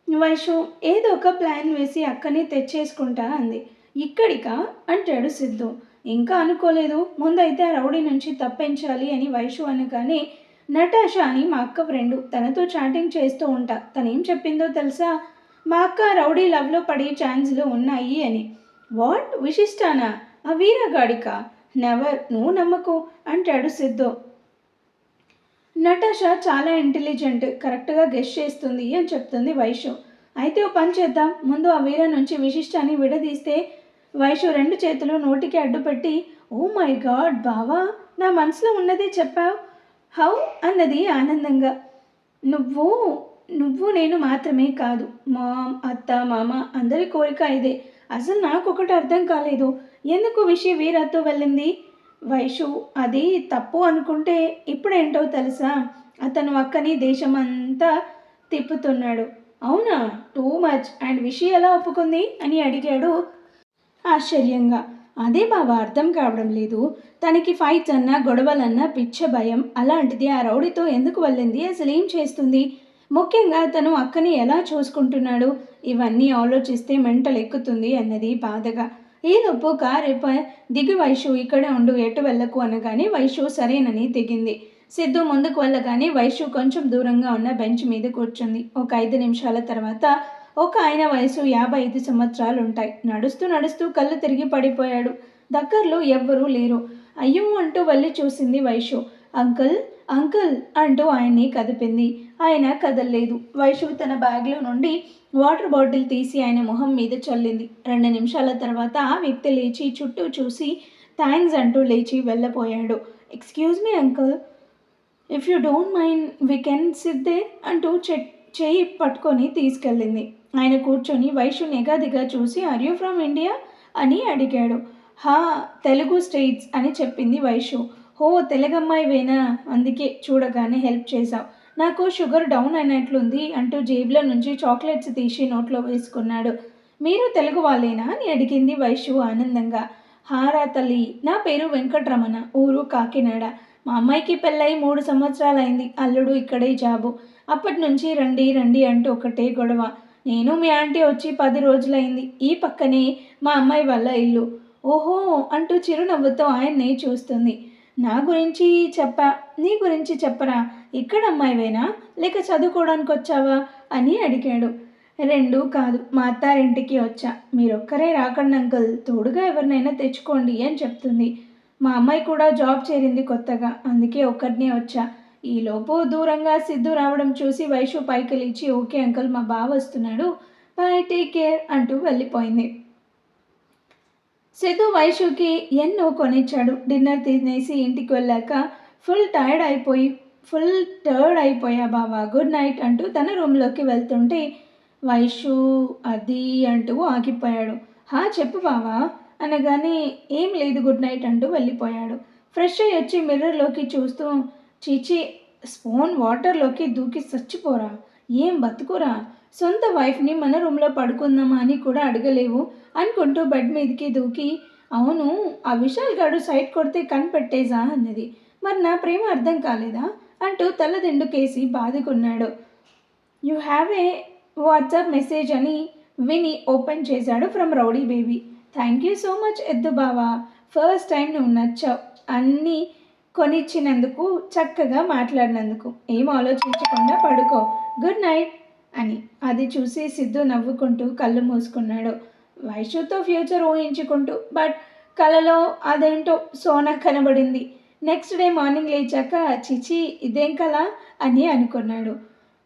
వైషు ఏదో ఒక ప్లాన్ వేసి అక్కని తెచ్చేసుకుంటా అంది. ఇక్కడికా అంటాడు సిద్ధు. ఇంకా అనుకోలేదు, ముందైతే ఆ రౌడీ నుంచి తప్పించాలి అని వైషు అనగానే నటాషా అని మా అక్క ఫ్రెండు, తనతో చాటింగ్ చేస్తూ ఉంటా, తనేం చెప్పిందో తెలుసా? మా అక్క రౌడీ లవ్లో పడే ఛాన్సులు ఉన్నాయి అని. వాట్, విశిష్టానా? ఆ వీరగాడిక? నెవర్, నువ్వు నమ్మకు అంటాడు సిద్ధు. నటాషా చాలా ఇంటెలిజెంట్, కరెక్ట్గా గెస్ చేస్తుంది అని చెప్తుంది వైషు. అయితే ఓ పని చేద్దాం, ముందు ఆ వీర నుంచి విశిష్టాన్ని విడదీస్తే. వైషు 2 చేతులు నోటికి అడ్డుపెట్టి, ఓ మై గాడ్ బావా, నా మనసులో ఉన్నదే చెప్పావు. హౌ అన్నది ఆనందంగా. నువ్వు నువ్వు నేను మాత్రమే కాదు, మామ్, అత్త, మామ అందరి కోరిక ఇదే. అసలు నాకు ఒకటి అర్థం కాలేదు, ఎందుకు విషయ వీరతో వెళ్ళింది? వైషు అది తప్పు అనుకుంటే ఇప్పుడేంటో తెలుసా, అతను అక్కని దేశమంతా తిప్పుతున్నాడు. అవునా, టూ మచ్. అండ్ విషయ ఎలా ఒప్పుకుంది అని అడిగాడు ఆశ్చర్యంగా. అదే బాబా అర్థం కావడం లేదు, తనకి ఫైట్స్ అన్నా గొడవలన్నా పిచ్చ భయం, అలాంటిది ఆ రౌడీతో ఎందుకు వెళ్ళింది, అసలు ఏం చేస్తుంది, ముఖ్యంగా తను అక్కని ఎలా చూసుకుంటున్నాడు, ఇవన్నీ ఆలోచిస్తే మెంటల్ ఎక్కుతుంది అన్నది బాధగా. ఈలోపు కారు దిగి వైషు ఇక్కడే ఉండు, ఎటు వెళ్ళకు అనగానే వైషు సరేనని దిగింది. సిద్ధు ముందుకు వెళ్ళగానే వైషు కొంచెం దూరంగా ఉన్న బెంచ్ మీద కూర్చుంది. ఒక 5 నిమిషాల తర్వాత ఒక ఆయన వయసు 55 సంవత్సరాలు ఉంటాయి. నడుస్తూ నడుస్తూ కళ్ళు తిరిగి పడిపోయాడు. దగ్గరలో ఎవ్వరూ లేరు. అయ్యో అంటూ వెళ్ళి చూసింది వైషు. అంకుల్, అంకుల్ అంటూ ఆయన్ని కదిపింది. ఆయన కదల్లేదు. వైషు తన బ్యాగ్లో నుండి వాటర్ బాటిల్ తీసి ఆయన మొహం మీద చల్లింది. 2 నిమిషాల తర్వాత ఆ వ్యక్తి లేచి చుట్టూ చూసి థ్యాంక్స్ అంటూ లేచి వెళ్ళపోయాడు. Excuse me uncle, if you don't mind we can sit there అంటూ చెయ్యి పట్టుకొని తీసుకెళ్ళింది. ఆయన కూర్చొని వైషు నెగాదిగా చూసి ఆర్ యూ ఫ్రమ్ ఇండియా అని అడిగాడు. హా, తెలుగు స్టేట్స్ అని చెప్పింది వైషు. హో, తెలుగమ్మాయివేనా, అందుకే చూడగానే హెల్ప్ చేశావు, నాకు షుగర్ డౌన్ అయినట్లుంది అంటూ జేబులో నుంచి చాక్లెట్స్ తీసి నోట్లో వేసుకున్నాడు. మీరు తెలుగు వాళ్ళేనా అని అడిగింది వైషు ఆనందంగా. హారా తల్లి, నా పేరు వెంకటరమణ, ఊరు కాకినాడ. మా అమ్మాయికి పెళ్ళై 3 సంవత్సరాలైంది, అల్లుడు ఇక్కడే జాబు. అప్పటి నుంచి రండి రండి అంటూ ఒకటే గొడవ. నేను మీ ఆంటీ వచ్చి 10 రోజులైంది. ఈ పక్కనే మా అమ్మాయి వాళ్ళ ఇల్లు. ఓహో అంటూ చిరునవ్వుతో ఆయన్ని చూస్తుంది. నా గురించి చెప్పా, నీ గురించి చెప్పరా, ఇక్కడ అమ్మాయివేనా లేక చదువుకోవడానికి వచ్చావా అని అడిగాడు. 2 కాదు, మా అత్తారింటికి వచ్చా, మీరొక్కరే రాకండి అంకుల్, తోడుగా ఎవరినైనా తెచ్చుకోండి అని చెప్తుంది. మా అమ్మాయి కూడా జాబ్ చేరింది కొత్తగా, అందుకే ఒక్కడినే వచ్చా. ఈలోపు దూరంగా సిద్ధు రావడం చూసి వైషు పైకి లేచి ఓకే అంకుల్, మా బావ వస్తున్నాడు, బాయ్, టేక్ కేర్ అంటూ వెళ్ళిపోయింది. సిద్ధు వైషుకి ఎన్నో కొనిచ్చాడు. డిన్నర్ తినేసి ఇంటికి వెళ్ళాక ఫుల్ టర్డ్ అయిపోయా బావా, గుడ్ నైట్ అంటూ తన రూమ్లోకి వెళ్తుంటే వైషు అది అంటూ ఆగిపోయాడు. హా చెప్పు బావా అనగానే ఏం లేదు గుడ్ నైట్ అంటూ వెళ్ళిపోయాడు. ఫ్రెష్ అయ్యి వచ్చి మిర్రర్లోకి చూస్తూ చీచి, స్పూన్ వాటర్లోకి దూకి చచ్చిపోరా, ఏం బతుకురా, సొంత వైఫ్ని మన రూమ్లో పడుకుందామా అని కూడా అడగలేవు అనుకుంటూ బెడ్ మీదకి దూకి, అవును ఆ విశాల్ గాడు సైట్ కొడితే కనిపెట్టేజా అన్నది, మరి నా ప్రేమ అర్థం కాలేదా అంటూ తలదిండుకేసి బాదుకున్నాడు. You have a WhatsApp message అని విని ఓపెన్ చేశాడు from rowdy baby. Thank you so much ఎద్దు బావా. ఫస్ట్ టైం నువ్వు నచ్చావు. అన్నీ కొనిచ్చినందుకు, చక్కగా మాట్లాడినందుకు. ఏం ఆలోచించకుండా పడుకో. గుడ్ నైట్ అని. అది చూసి సిద్ధు నవ్వుకుంటూ కళ్ళు మూసుకున్నాడు. వైషుతో ఫ్యూచర్ ఊహించుకుంటూ. బట్ కలలో అదేంటో సోనా కనబడింది. నెక్స్ట్ డే మార్నింగ్ లేచాక చిచి ఇదేం కల అని అనుకున్నాడు.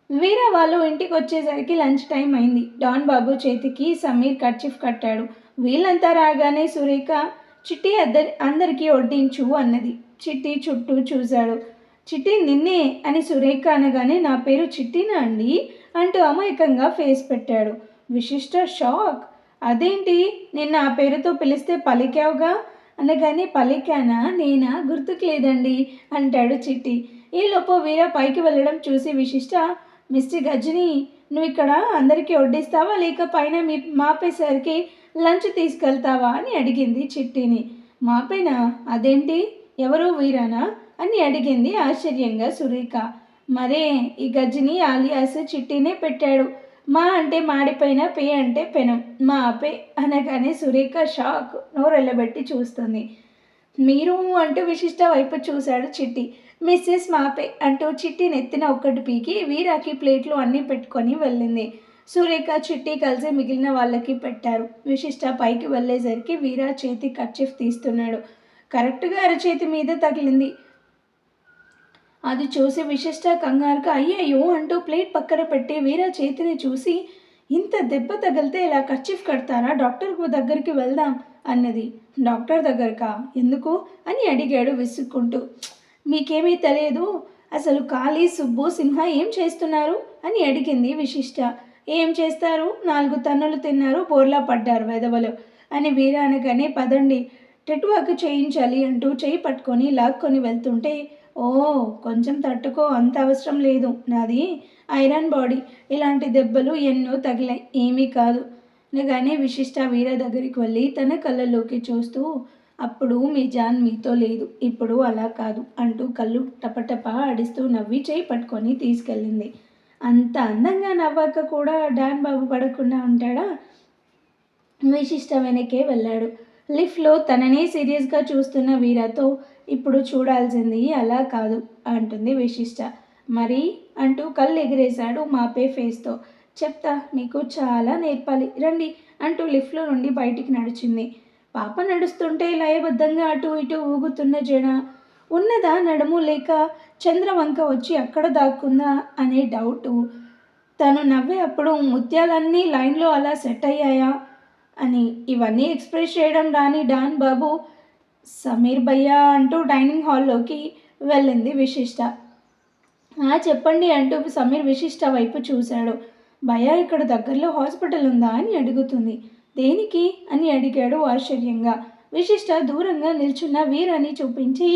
వీరా వాళ్ళు ఇంటికి వచ్చేసరికి లంచ్ టైం అయింది. డాన్ బాబు చేతికి సమీర్ కర్చీఫ్ కట్టాడు. వీళ్ళంతా రాగానే సురేఖ చిట్టి అందరికీ వడ్డించు అన్నది. చిట్టి చుట్టూ చూశాడు. చిట్టి నిన్నే అని సురేఖ అనగానే నా పేరు చిట్టినా అండి అంటూ అమాయకంగా ఫేస్ పెట్టాడు. విశిష్ట షాక్. అదేంటి నిన్న ఆ పేరుతో పిలిస్తే పలికావుగా అనగానే పలికానా నేనా గుర్తుకు లేదండి అంటాడు చిట్టి. ఈలోపు వీర పైకి వెళ్ళడం చూసి విశిష్ట మిస్టర్ గజని నువ్వు ఇక్కడ అందరికీ వడ్డిస్తావా లేక పైన మాపేసరికి లంచ్ తీసుకెళ్తావా అని అడిగింది చిట్టిని. మాపేనా అదేంటి ఎవరు వీరానా అని అడిగింది ఆశ్చర్యంగా సురేఖ. మరే ఈ గజని ఆలియాస్ చిట్టినే పెట్టాడు. మా అంటే మాడిపోయిన పే అంటే పెనం మా పే అనగానే సురేఖ షాక్ నోరెళ్ళబెట్టి చూస్తుంది. మీరు అంటూ విశిష్ట వైపు చూశాడు చిట్టి. మిస్సెస్ మాపే అంటూ చిట్టి నెత్తిన ఒక్కటి పీకి వీరాకి ప్లేట్లు అన్నీ పెట్టుకొని వెళ్ళింది. సురేఖ చిట్టి కలిసి మిగిలిన వాళ్ళకి పెట్టారు. విశిష్ట పైకి వెళ్ళేసరికి వీరా చేతి కర్చీఫ్ తీస్తున్నాడు. కరెక్ట్గా అరచేతి మీద తగిలింది. అది చూసి విశిష్ట కంగారుగా అయ్యయ్యో అంటూ ప్లేట్ పక్కన పెట్టి వీరా చేతిని చూసి ఇంత దెబ్బ తగిలితే ఇలా కర్చీఫ్ కడతారా డాక్టర్ దగ్గరికి వెళ్దాం అన్నది. డాక్టర్ దగ్గరకా ఎందుకు అని అడిగాడు విసుక్కుంటూ. మీకేమీ తెలియదు అసలు కాళీ సుబ్బు సింహ ఏం చేస్తున్నారు అని అడిగింది విశిష్ట. ఏం చేస్తారు 4 తన్నులు తిన్నారు బోర్లా పడ్డారు వెదవలు అని వీరా అనగానే పదండి టెటువాకు చేయించాలి అంటూ చేయి పట్టుకొని లాక్కొని వెళ్తుంటే ఓ కొంచెం తట్టుకో అంత అవసరం లేదు నాది ఐరన్ బాడీ ఇలాంటి దెబ్బలు ఎన్నో తగిలాయి ఏమీ కాదు అనగానే విశిష్ట వీర దగ్గరికి వెళ్ళి తన కళ్ళలోకి చూస్తూ అప్పుడు మీ జాన్ మీతో లేదు ఇప్పుడు అలా కాదు అంటూ కళ్ళు టపటప ఆడిస్తూ నవ్వి చేయి పట్టుకొని తీసుకెళ్ళింది. అంత అందంగా నవ్వాక కూడా డాన్ బాబు పడకుండా ఉంటాడా? విశిష్ట వెనకే వెళ్ళాడు. లిఫ్ట్లో తననే సీరియస్గా చూస్తున్న వీరాతో ఇప్పుడు చూడాల్సింది అలా కాదు అంటుంది విశిష్ట. మరి అంటూ కళ్ళు ఎగిరేశాడు మాపే ఫేస్తో. చెప్తా మీకు చాలా నేర్పాలి రండి అంటూ లిఫ్ట్లో నుండి బయటికి నడిచింది. పాప నడుస్తుంటే లయబద్ధంగా అటు ఇటు ఊగుతున్న జడ ఉన్నదా నడుము లేక చంద్రవంక వచ్చి అక్కడ దాక్కుందా అనే డౌటు. తను నవ్వే అప్పుడు ముత్యాలన్నీ లైన్లో అలా సెట్ అయ్యాయా అని ఇవన్నీ ఎక్స్ప్రెస్ చేయడం రాని డాన్ బాబు సమీర్ భయ్యా అంటూ డైనింగ్ హాల్లోకి వెళ్ళింది విశిష్ట. చెప్పండి అంటూ సమీర్ విశిష్ట వైపు చూశాడు. భయ్యా ఇక్కడ దగ్గరలో హాస్పిటల్ ఉందా అని అడుగుతుంది. దేనికి అని అడిగాడు ఆశ్చర్యంగా. విశిష్ట దూరంగా నిల్చున్న వీరాని చూపించి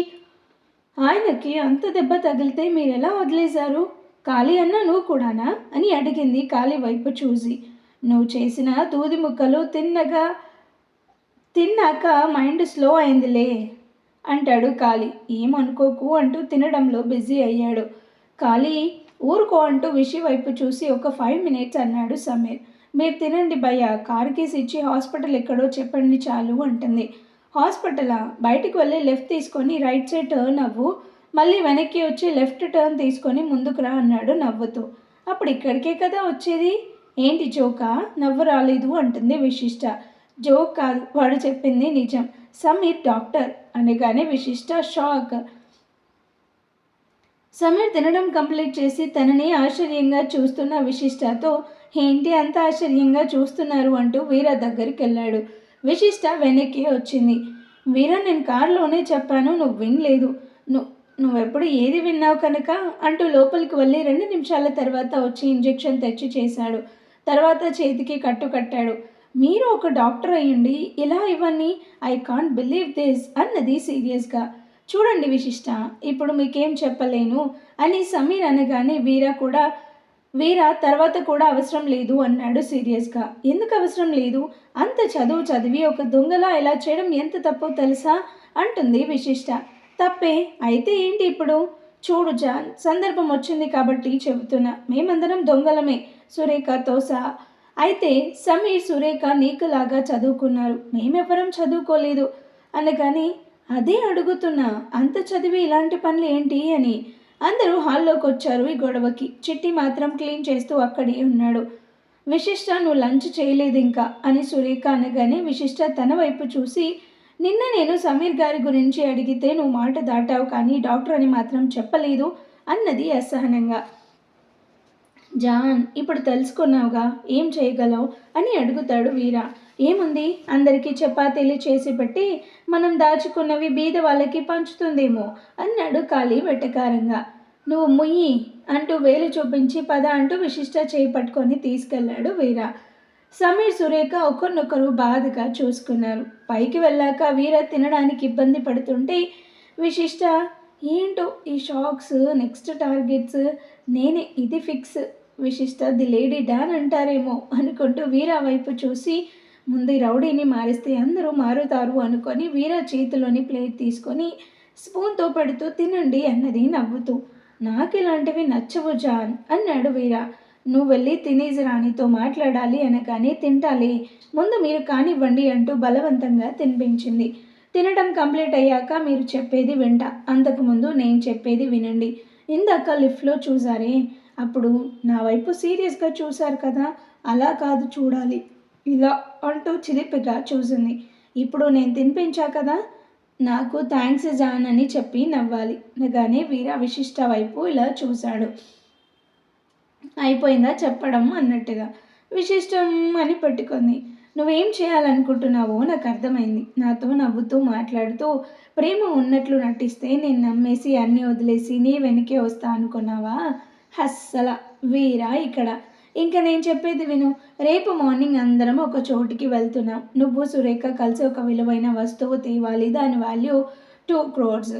ఆయనకి అంత దెబ్బ తగిలితే మీరెలా వదిలేశారు ఖాళీ అన్న నువ్వు కూడానా అని అడిగింది ఖాళీ వైపు చూసి. నువ్వు చేసిన దూది ముక్కలు తిన్నాక మైండ్ స్లో అయిందిలే అంటాడు ఖాళీ. ఏమనుకోకు అంటూ తినడంలో బిజీ అయ్యాడు. ఖాళీ ఊరుకో అంటూ విషి వైపు చూసి ఒక 5 minutes అన్నాడు సమీర్. మీరు తినండి భయ్యా కార్ కీస్ ఇచ్చి హాస్పిటల్ ఎక్కడో చెప్పండి చాలు అంటుంది. హాస్పిటలా బయటికి వెళ్ళి లెఫ్ట్ తీసుకొని రైట్ సైడ్ టర్న్ అవ్వు మళ్ళీ వెనక్కి వచ్చి లెఫ్ట్ టర్న్ తీసుకొని ముందుకు రా అన్నాడు నవ్వుతూ. అప్పుడు ఇక్కడికే కదా వచ్చేది ఏంటి జోకా నవ్వు రాలేదు అంటుంది విశిష్ట. జోక్ కాదు వాడు చెప్పింది నిజం సమీర్ డాక్టర్ అనగానే విశిష్ట షాక్. సమీర్ తినడం కంప్లీట్ చేసి తనని ఆశ్చర్యంగా చూస్తున్న విశిష్టతో ఏంటి అంత ఆశ్చర్యంగా చూస్తున్నారు అంటూ వీర దగ్గరికి వెళ్ళాడు. విశిష్ట వెనక్కి వచ్చింది. వీర నేను కారులోనే చెప్పాను నువ్వు వినలేదు నువ్వెప్పుడు ఏది విన్నావు కనుక అంటూ లోపలికి వెళ్ళి 2 నిమిషాల తర్వాత వచ్చి ఇంజెక్షన్ తెచ్చి చేశాడు. తర్వాత చేతికి కట్టు కట్టాడు. మీరు ఒక డాక్టర్ అయ్యండి ఇలా ఇవన్నీ ఐ కాంట్ బిలీవ్ దిస్ అన్నది సీరియస్గా. చూడండి విశిష్ట ఇప్పుడు మీకేం చెప్పలేను అని సమీర్ అనగానే వీర తర్వాత కూడా అవసరం లేదు అన్నాడు సీరియస్గా. ఎందుకు అవసరం లేదు అంత చదువు చదివి ఒక దొంగలా ఇలా చేయడం ఎంత తప్పో తెలుసా అంటుంది విశిష్ట. తప్పే అయితే ఏంటి ఇప్పుడు చూడు జాన్ సందర్భం వచ్చింది కాబట్టి చెబుతున్నా మేమందరం దొంగలమే సురేఖతో సహా అయితే సమీర్ సురేఖ నీకులాగా చదువుకున్నారు, మేమెవరం చదువుకోలేదు అనగాని అదే అడుగుతున్నా, అంత చదివి ఇలాంటి పనులు ఏంటి అని. అందరూ హాల్లోకి వచ్చారు ఈ గొడవకి. చిట్టి మాత్రం క్లీన్ చేస్తూ అక్కడే ఉన్నాడు. విశిష్ట నువ్వు లంచ్ చేయలేదు ఇంకా అని సురేఖ అనగానే విశిష్ట తన వైపు చూసి, నిన్న నేను సమీర్ గారి గురించి అడిగితే నువ్వు మాట దాటావు కానీ డాక్టర్ అని మాత్రం చెప్పలేదు అన్నది అసహనంగా. జాన్, ఇప్పుడు తెలుసుకున్నావుగా, ఏం చేయగలవు అని అడుగుతాడు వీర. ఏముంది, అందరికీ చపాతీలు చేసి పెట్టి మనం దాచుకున్నవి బీద వాళ్ళకి పంచుతుందేమో అన్నాడు కాళీ వెటకారంగా. నువ్వు ముయ్యి అంటూ వేలు చూపించి పద అంటూ విశిష్ట చేయి పట్టుకొని తీసుకెళ్లాడు వీర. సమీర్ సురేఖ ఒకరినొకరు బాధగా చూసుకున్నారు. పైకి వెళ్ళాక వీర తినడానికి ఇబ్బంది పడుతుంటే విశిష్ట, ఏంటో ఈ షాక్స్, నెక్స్ట్ టార్గెట్స్ నేనే, ఇది ఫిక్స్. విశిష్ట ది లేడీ డాన్ అంటారేమో అనుకుంటూ వీర వైపు చూసి, ముందు రౌడీని మారిస్తే అందరూ మారుతారు అనుకొని వీర చేతిలోని ప్లేట్ తీసుకొని స్పూన్తో పెడుతూ తినండి అన్నది నవ్వుతూ. నాకు ఇలాంటివి నచ్చవు జాన్ అన్నాడు వీర. నువ్వు వెళ్ళి తినేసి రాణితో మాట్లాడాలి అనగానే తింటాలి, ముందు మీరు కానివ్వండి అంటూ బలవంతంగా తినిపించింది. తినడం కంప్లీట్ అయ్యాక మీరు చెప్పేది వింటా, అంతకుముందు నేను చెప్పేది వినండి. ఇందాక లిఫ్ట్లో చూసారే, అప్పుడు నా వైపు సీరియస్గా చూశారు కదా, అలా కాదు చూడాలి, ఇలా అంటూ చిలిపిగా చూసింది. ఇప్పుడు నేను తినిపించా కదా, నాకు థ్యాంక్స్ జాన్ అని చెప్పి నవ్వాలి అనగానే వీర విశిష్ట వైపు ఇలా చూశాడు. అయిపోయిందా చెప్పడం అన్నట్టుగా. విశిష్టం అని పెట్టుకుంది. నువ్వేం చేయాలనుకుంటున్నావో నాకు అర్థమైంది. నాతో నవ్వుతూ మాట్లాడుతూ ప్రేమ ఉన్నట్లు నటిస్తే నేను నమ్మేసి అన్నీ వదిలేసి నీ వెనకే వస్తా అనుకున్నావా? అస్సల. వీరా ఇక్కడ. ఇంకా నేను చెప్పేది విను. రేపు మార్నింగ్ అందరం ఒక చోటికి వెళ్తున్నాం. నువ్వు సురేఖ కలిసి ఒక విలువైన వస్తువు తేవాలి, దాని వాల్యూ 2 crores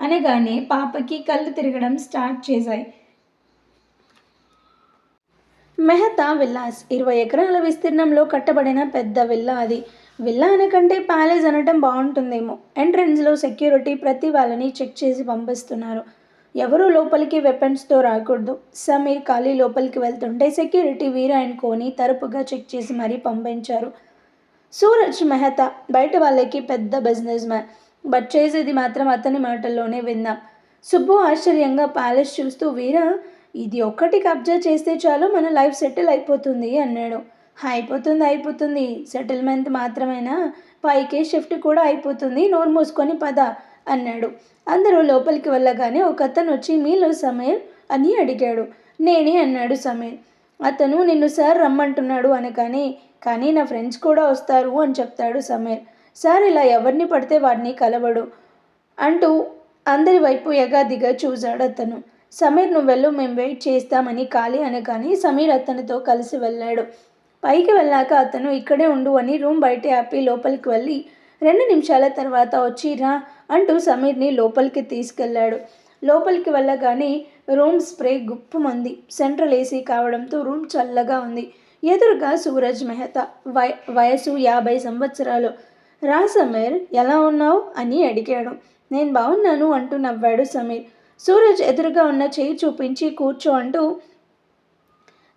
అనగానే పాపకి కళ్ళు తిరగడం స్టార్ట్ చేశాయి. మెహతా విల్లాస్ 20 ఎకరాల విస్తీర్ణంలో కట్టబడిన పెద్ద విల్లా అది. విల్లా అనకంటే ప్యాలెస్ అనటం బాగుంటుందేమో. ఎంట్రన్స్లో సెక్యూరిటీ ప్రతి వాళ్ళని చెక్ చేసి పంపిస్తున్నారు. ఎవరూ లోపలికి వెపన్స్తో రాకూడదు. సమీర్ ఖాళీ లోపలికి వెళ్తుంటే సెక్యూరిటీ వీర అండ్ కోని తరపుగా చెక్ చేసి మరీ పంపించారు. సూరజ్ మెహతా బయట వాళ్ళకి పెద్ద బిజినెస్ మ్యాన్, బట్ చేసేది మాత్రం అతని మాటల్లోనే విందాం. సుబ్బు ఆశ్చర్యంగా ప్యాలెస్ చూస్తూ, వీర ఇది ఒక్కటి కబ్జా చేస్తే చాలు మన లైఫ్ సెటిల్ అయిపోతుంది అన్నాడు. అయిపోతుంది, సెటిల్మెంట్ మాత్రమేనా, పైకే షిఫ్ట్ కూడా అయిపోతుంది, నోరు మూసుకొని పద అన్నాడు. అందరూ లోపలికి వెళ్ళగానే ఒక అతను వచ్చి, మీలో సమీర్ అని అడిగాడు. నేనే అన్నాడు సమీర్. అతను నిన్ను సార్ రమ్మంటున్నాడు అనగానే, కానీ నా ఫ్రెండ్స్ కూడా వస్తారు అని చెప్తాడు సమీర్. సార్ ఇలా ఎవరిని పడితే వాడిని కలవడు అంటూ అందరి వైపు ఎగాదిగా చూశాడు అతను. సమీర్ నువ్వు వెళ్ళు, మేము వెయిట్ చేస్తామని ఖాళీ అనగానే సమీర్ అతనితో కలిసి వెళ్ళాడు. పైకి వెళ్ళాక అతను ఇక్కడే ఉండు అని రూమ్ బయట ఆపి లోపలికి వెళ్ళి 2 నిమిషాల తర్వాత వచ్చి రా అంటూ సమీర్ని లోపలికి తీసుకెళ్లాడు. లోపలికి వెళ్ళగానే రూమ్ స్ప్రే గుప్పుమంది. సెంట్రల్ ఏసీ కావడంతో రూమ్ చల్లగా ఉంది. ఎదురుగా సూరజ్ మెహతా, వయసు 50 సంవత్సరాలు. రా సమీర్, ఎలా ఉన్నావు అని అడిగాడు. నేను బాగున్నాను అంటూ నవ్వాడు సమీర్. సూరజ్ ఎదురుగా ఉన్న చేయి చూపించి కూర్చో అంటూ,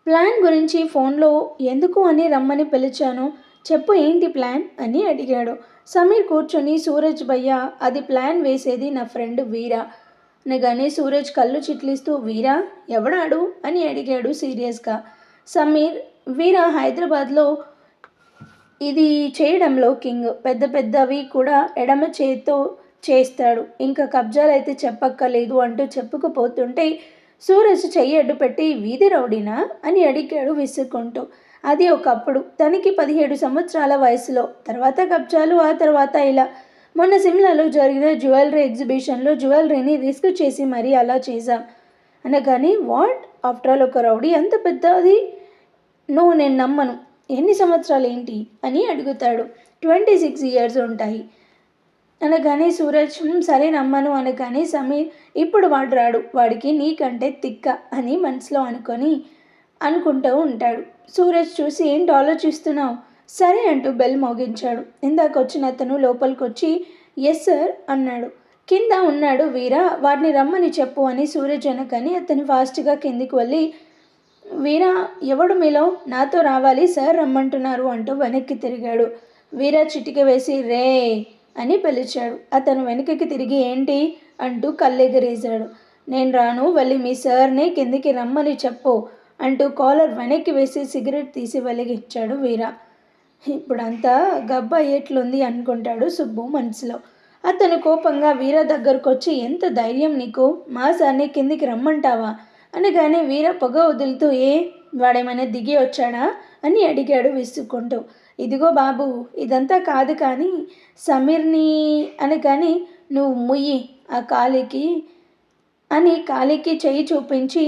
ప్లాన్ గురించి ఫోన్లో ఎందుకు అని రమ్మని పిలిచాను, చెప్పు ఏంటి ప్లాన్ అని అడిగాడు. సమీర్ కూర్చొని, సూరజ్ భయ్యా అది ప్లాన్ వేసేది నా ఫ్రెండ్ వీరా అనగానే సూరజ్ కళ్ళు చిట్లిస్తూ, వీరా ఎవడాడు అని అడిగాడు సీరియస్గా. సమీర్, వీరా హైదరాబాద్లో ఇది చేయడంలో కింగ్, పెద్ద పెద్దవి కూడా ఎడమ చేతితో చేస్తాడు, ఇంకా కబ్జాలైతే చెప్పక్కర్లేదు అంటూ చెప్పుకుపోతుంటే సూరజ్ చెయ్యి అడ్డు పెట్టి, వీధి రౌడీనా అని అడిగాడు విసుక్కుంటూ. అది ఒకప్పుడు, తనకి 17 సంవత్సరాల వయసులో. తర్వాత కబ్జాలు, ఆ తర్వాత ఇలా. మొన్న సిమ్లాలో జరిగిన జ్యువెలరీ ఎగ్జిబిషన్లో జ్యువెలరీని రిస్క్ చేసి మరీ అలా చేశాం అనగానే, వాట్, ఆఫ్టర్ ఆల్ ఒక రౌడీ అంత పెద్దది? నువ్వు నేను నమ్మను. ఎన్ని సంవత్సరాలు ఏంటి అని అడుగుతాడు. 26 years ఉంటాయి అనగానే సూరజ్, సరే నమ్మను అనగానే సమీర్, ఇప్పుడు వాడు రాడు, వాడికి నీకంటే తిక్క అని మనసులో అనుకుంటూ ఉంటాడు. సూరజ్ చూసి, ఏంటి ఆలోచిస్తున్నావు? సరే అంటూ బెల్ మోగించాడు. ఇందాక వచ్చిన అతను లోపలికి వచ్చి, ఎస్ సార్ అన్నాడు. కింద ఉన్నాడు వీర, వాడిని రమ్మని చెప్పు అని సూరజ్ అనగానే అతను ఫాస్ట్గా కిందికి వెళ్ళి వీరా, ఎవడు మీలో? నాతో రావాలి, సార్ రమ్మంటున్నారు అంటూ వెనక్కి తిరిగాడు. వీరా చిటిక వేసి రే అని పిలిచాడు. అతను వెనక్కి తిరిగి ఏంటి అంటూ కళ్ళెగరేశాడు. నేను రాను, వెళ్ళి మీ సార్ని కిందికి రమ్మని చెప్పు అంటూ కాలర్ వెనక్కి వేసి సిగరెట్ తీసి వెలిగించాడు వీరా. ఇప్పుడంతా గబ్బ అయ్యేట్లుంది అనుకుంటాడు సుబ్బు మనసులో. అతను కోపంగా వీర దగ్గరకు వచ్చి ఎంత ధైర్యం నీకు, మా సార్ని కిందికి రమ్మంటావా అనగానే వీర పొగ వదులుతూ వాడేమైనా దిగి వచ్చాడా అని అడిగాడు విసుక్కుంటూ. ఇదిగో బాబు, ఇదంతా కాదు కానీ సమీర్ని అనగానే నువ్వు ముయ్యి ఆ కాలికి చెయ్యి చూపించి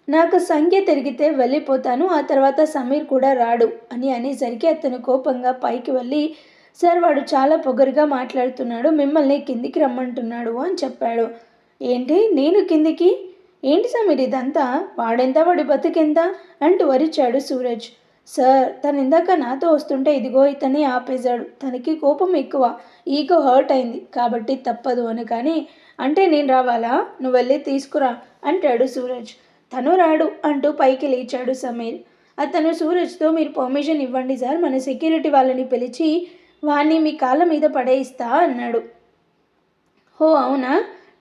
నాకు సంఖ్య తిరిగితే వెళ్ళిపోతాను, ఆ తర్వాత సమీర్ కూడా రాడు అని అనేసరికి అతను కోపంగా పైకి వెళ్ళి సార్ వాడు చాలా పొగరుగా మాట్లాడుతున్నాడు, మిమ్మల్ని కిందికి రమ్మంటున్నాడు అని చెప్పాడు. ఏంటి నేను కిందికి? ఏంటి సమీర్ ఇదంతా? వాడెంత, వాడి బతుకెంత అంటూ వరిచాడు సూరజ్. సార్ తను ఇందాక నాతో వస్తుంటే ఇదిగో ఇతన్ని ఆపేశాడు, తనకి కోపం ఎక్కువ, ఈగో హర్ట్ అయింది కాబట్టి తప్పదు అని. కానీ అంటే నేను రావాలా? నువ్వు వెళ్ళి తీసుకురా అంటాడు సూరజ్. తను రాడు అంటూ పైకి లేచాడు సమీర్. అతను సూరజ్తో మీరు పర్మిషన్ ఇవ్వండి సార్, మన సెక్యూరిటీ వాళ్ళని పిలిచి వాణ్ణి మీ కాళ్ళ మీద పడేయిస్తా అన్నాడు. హో అవునా,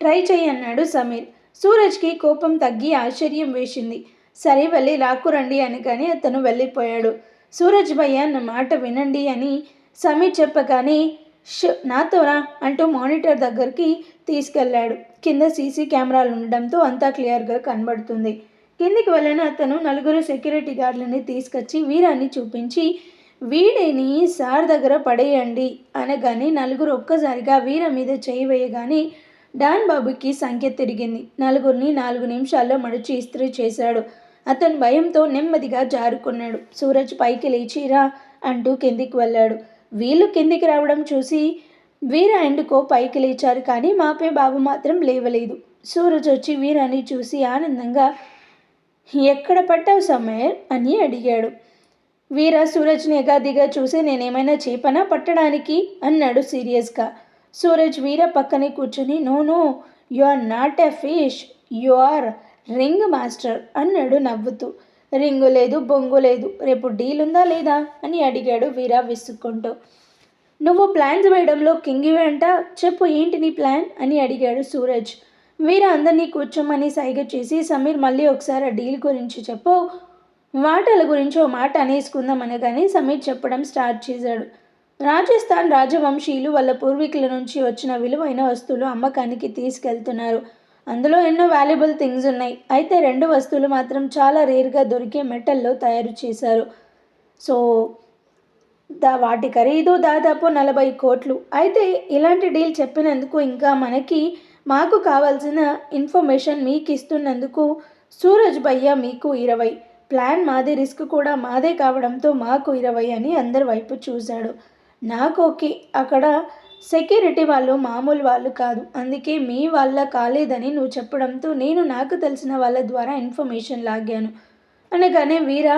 ట్రై చెయ్యి అన్నాడు సమీర్. సూరజ్కి కోపం తగ్గి ఆశ్చర్యం వేసింది. సరే వెళ్ళి లాక్కురండి అనగానే అతను వెళ్ళిపోయాడు. సూరజ్ భయ్య నా మాట వినండి అని సమీర్ చెప్పగానే నాతోరా అంటూ మానిటర్ దగ్గరికి తీసుకెళ్లాడు. కింద సీసీ కెమెరాలు ఉండడంతో అంతా క్లియర్గా కనబడుతుంది. కిందికి వెళ్ళిన అతను 4 సెక్యూరిటీ గార్డులని తీసుకొచ్చి వీరాన్ని చూపించి వీడిని సార్ దగ్గర పడేయండి అనగానే 4 ఒక్కసారిగా వీర మీద చేయి వేయగానే డాన్ బాబుకి సంఖ్య తిరిగింది. 4 4 నిమిషాల్లో మడిచి ఇస్త్రీ చేశాడు. అతను భయంతో నెమ్మదిగా జారుకున్నాడు. సూరజ్ పైకి లేచిరా అంటూ కిందికి వెళ్ళాడు. వీళ్ళు కిందికి రావడం చూసి వీర ఎందుకో పైకి లేచారు, కానీ మాపే బాబు మాత్రం లేవలేదు. సూరజ్ వచ్చి వీరాన్ని చూసి ఆనందంగా ఎక్కడ పట్టావు సమీర్ అని అడిగాడు. వీర సూరజ్ని ఎగాదిగా చూసి నేనేమైనా చేపనా పట్టడానికి అన్నాడు సీరియస్గా. సూరజ్ వీర పక్కనే కూర్చొని no you are not a fish, you are ring master అన్నాడు నవ్వుతూ. రింగు లేదు, బొంగు లేదు, రేపు డీల్ ఉందా లేదా అని అడిగాడు వీర విసుక్కుంటూ. నువ్వు ప్లాన్స్ వేయడంలో కింగివే అంట, చెప్పు ఏంటి నీ ప్లాన్ అని అడిగాడు సూరజ్. వీర అందరినీ కూర్చోమని సైగ చేసి సమీర్ మళ్ళీ ఒకసారి ఆ డీల్ గురించి చెప్పు, మాటల గురించి ఓ మాట అనేసుకుందాం అనగానే సమీర్ చెప్పడం స్టార్ట్ చేశాడు. రాజస్థాన్ రాజవంశీయులు వాళ్ళ పూర్వీకుల నుంచి వచ్చిన విలువైన వస్తువులు అమ్మకానికి తీసుకెళ్తున్నారు. అందులో ఎన్నో వాల్యుబుల్ థింగ్స్ ఉన్నాయి. అయితే 2 వస్తువులు మాత్రం చాలా రేర్గా దొరికే మెటల్లో తయారు చేశారు. సో వాటి ఖరీదు దాదాపు 40 కోట్లు. అయితే ఇలాంటి డీల్ చెప్పినందుకు ఇంకా మాకు కావాల్సిన ఇన్ఫర్మేషన్ మీకు ఇస్తున్నందుకు సూరజ్ భయ్య మీకు 20, ప్లాన్ మాది, రిస్క్ కూడా మాదే కావడంతో మాకు 20 అని అందరి వైపు చూశాడు. నాకు ఓకే, అక్కడ సెక్యూరిటీ వాళ్ళు మామూలు వాళ్ళు కాదు, అందుకే మీ వాళ్ళ కాలేదని నువ్వు చెప్పడంతో నేను నాకు తెలిసిన వాళ్ళ ద్వారా ఇన్ఫర్మేషన్ లాగాను అనగానే వీరా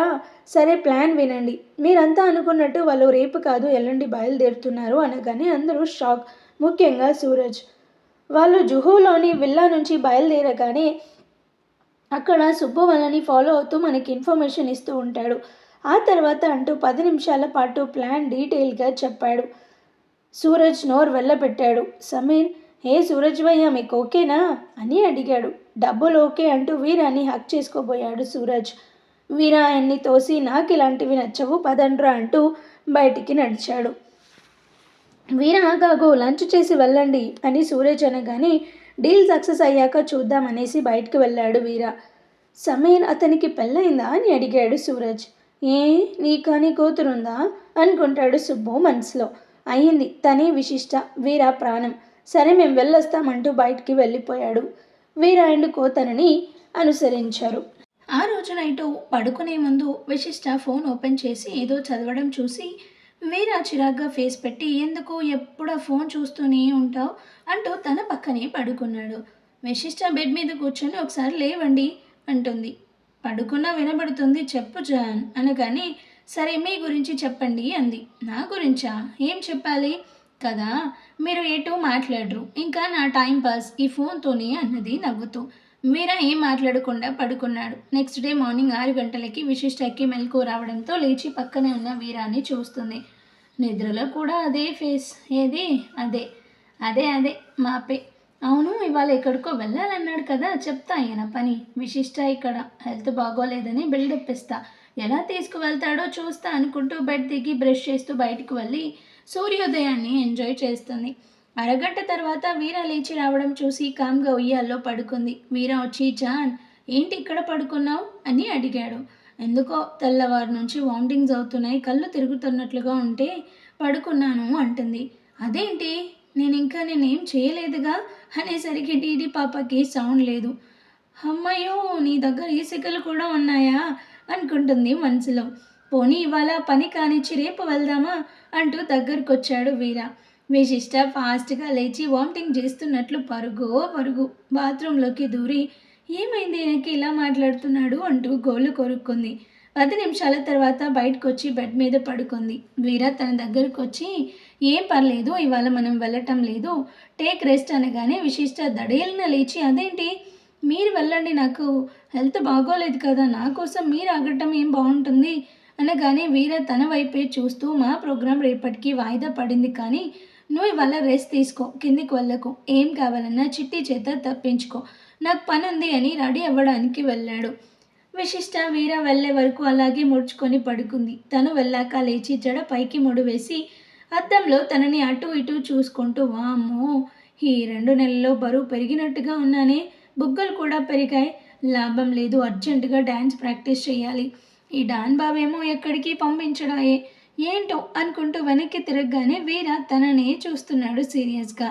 సరే ప్లాన్ వినండి, మీరంతా అనుకున్నట్టు వాళ్ళు రేపు కాదు ఎల్లుండి బయలుదేరుతున్నారు అనగానే అందరూ షాక్, ముఖ్యంగా సూరజ్. వాళ్ళు జుహూలోని విల్లా నుంచి బయలుదేరగానే అక్కడ సుబ్బు వాళ్ళని ఫాలో అవుతూ మనకి ఇన్ఫర్మేషన్ ఇస్తూ ఉంటాడు. ఆ తర్వాత అంటూ 10 నిమిషాల పాటు ప్లాన్ డీటెయిల్గా చెప్పాడు. సూరజ్ నోరు వెళ్ళబెట్టాడు. సమీర్ సూరజ్ భయ్య మీకు ఓకేనా అని అడిగాడు. డబ్బులు ఓకే అంటూ వీరాని హక్ చేసుకోబోయాడు సూరజ్. వీరా ఆయన్ని తోసి నాకు ఇలాంటివి నచ్చవు, పదండ్రా అంటూ బయటికి నడిచాడు. వీరా కాగో లంచ్ చేసి వెళ్ళండి అని సూరజ్ అనగానే డీల్ సక్సెస్ అయ్యాక చూద్దామనేసి బయటికి వెళ్ళాడు వీరా. సమీర్ అతనికి పెళ్ళయిందా అని అడిగాడు సూరజ్. నీకని కూతురుందా అనుకుంటాడు సుబ్బు మనసులో. అయ్యింది, తనే విశిష్ట, వీరా ప్రాణం. సరే మేము వెళ్ళొస్తామంటూ బయటికి వెళ్ళిపోయాడు. వీరా అండ్ కోతనని అనుసరించారు. ఆ రోజు నైటు పడుకునే ముందు విశిష్ట ఫోన్ ఓపెన్ చేసి ఏదో చదవడం చూసి వీరా చిరాగ్గా ఫేస్ పెట్టి ఎందుకు ఎప్పుడు ఫోన్ చూస్తూనే ఉంటావు అంటూ తన పక్కనే పడుకున్నాడు. విశిష్ట బెడ్ మీద కూర్చొని ఒకసారి లేవండి అంటుంది. పడుకున్నా వినబడుతుంది, చెప్పు జాన్ అనగానే సరే మీ గురించి చెప్పండి అంది. నా గురించా, ఏం చెప్పాలి కదా, మీరు ఎటూ మాట్లాడరు, ఇంకా నా టైం పాస్ ఈ ఫోన్తోనే అన్నది నవ్వుతూ. వీరా ఏం మాట్లాడకుండా పడుకున్నాడు. నెక్స్ట్ డే మార్నింగ్ 6 గంటలకి విశిష్టకి మెలకువ రావడంతో లేచి పక్కనే ఉన్న వీరాని చూస్తుంది. నిద్రలో కూడా అదే ఫేస్. ఏది? అదే అదే అదే మాపే. అవును, ఇవాళ ఎక్కడికో వెళ్ళాలన్నాడు కదా, చెప్తా ఈయన పని. విశిష్ట ఇక్కడ హెల్త్ బాగోలేదని బిల్డప్ ఇస్తా, ఎలా తీసుకువెళ్తాడో చూస్తా అనుకుంటూ బెడ్ దిగి బ్రష్ చేస్తూ బయటకు వెళ్ళి సూర్యోదయాన్ని ఎంజాయ్ చేస్తుంది. అరగంట తర్వాత వీర లేచి రావడం చూసి కామ్గా ఉయ్యాల్లో పడుకుంది. వీర వచ్చి, జాన్ ఏంటి ఇక్కడ పడుకున్నావు అని అడిగాడు. ఎందుకో తెల్లవారు నుంచి వామిటింగ్స్ అవుతున్నాయి, కళ్ళు తిరుగుతున్నట్లుగా ఉంటే పడుకున్నాను అంటుంది. అదేంటి, నేనేం చేయలేదుగా అనేసరికి డీడీ పాపకి సౌండ్ లేదు. అమ్మయ్యో, నీ దగ్గర ఈ సిగ్గలు కూడా ఉన్నాయా అనుకుంటుంది మనసులో. పోనీ ఇవాళ పని కానిచ్చి రేపు వెళ్దామా అంటూ దగ్గరకొచ్చాడు వీర. విశిష్ట ఫాస్ట్గా లేచి వామిటింగ్ చేస్తున్నట్లు పరుగు బాత్రూంలోకి దూరి ఏమైంది ఈయనకి ఇలా మాట్లాడుతున్నాడు అంటూ గోళ్ళు కొరుక్కుంది. 10 నిమిషాల తర్వాత బయటకు వచ్చి బెడ్ మీద పడుకుంది. వీర తన దగ్గరకు వచ్చి, ఏం పర్లేదు, ఇవాళ మనం వెళ్ళటం లేదు, టేక్ రెస్ట్ అనగానే విశిష్ట దడేలిన లేచి, అదేంటి మీరు వెళ్ళండి, నాకు హెల్త్ బాగోలేదు కదా, నా కోసం మీరు ఆగటం ఏం బాగుంటుంది అనగానే వీర తన వైపే చూస్తూ, మా ప్రోగ్రాం రేపటికి వాయిదా పడింది, కానీ నువ్వు ఇవాళ రెస్ట్ తీసుకో, కిందికి వెళ్ళకు, ఏం కావాలన్నా చిట్టి చేత తప్పించుకో, నాకు పని ఉంది అని రెడీ అవ్వడానికి వెళ్ళాడు. విశిష్ట వీర వెళ్ళే వరకు అలాగే ముడుచుకొని పడుకుంది. తను వెళ్ళాక లేచి జడ పైకి ముడివేసి అద్దంలో తనని అటు ఇటు చూసుకుంటూ, వామ్మో, ఈ 2 నెలల్లో బరువు పెరిగినట్టుగా ఉన్నానే, బుగ్గలు కూడా పెరిగాయి, లాభం లేదు, అర్జెంటుగా డ్యాన్స్ ప్రాక్టీస్ చేయాలి. ఈ డాన్ బాబేమో ఎక్కడికి పంపించడాయే ఏంటో అనుకుంటూ వెనక్కి తిరగగానే వీర తననే చూస్తున్నాడు సీరియస్గా.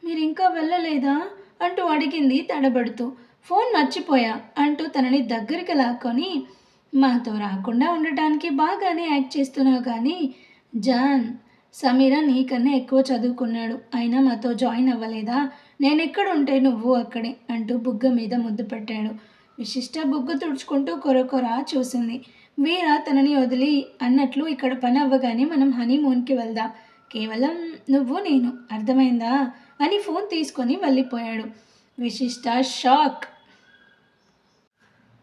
మీరు ఇంకా వెళ్ళలేదా అంటూ అడిగింది తడబడుతూ. ఫోన్ మర్చిపోయా అంటూ తనని దగ్గరికి లాక్కొని, మాతో రాకుండా ఉండటానికి బాగానే యాక్ట్ చేస్తున్నావు, కానీ జాన్, సమీర నీకన్నా ఎక్కువ చదువుకున్నాడు, అయినా మాతో జాయిన్ అవ్వలేదా, నేనెక్కడ ఉంటే నువ్వు అక్కడే అంటూ బుగ్గ మీద ముద్దు పెట్టాడు. విశిష్ట బుగ్గ తుడుచుకుంటూ కొరకొరా చూసింది. వీర తనని వదిలి అన్నట్లు, ఇక్కడ పని అవ్వగానే మనం హనీమూన్కి వెళ్దాం, కేవలం నువ్వు నేను, అర్థమైందా అని ఫోన్ తీసుకొని వెళ్ళిపోయాడు. విశిష్ట షాక్.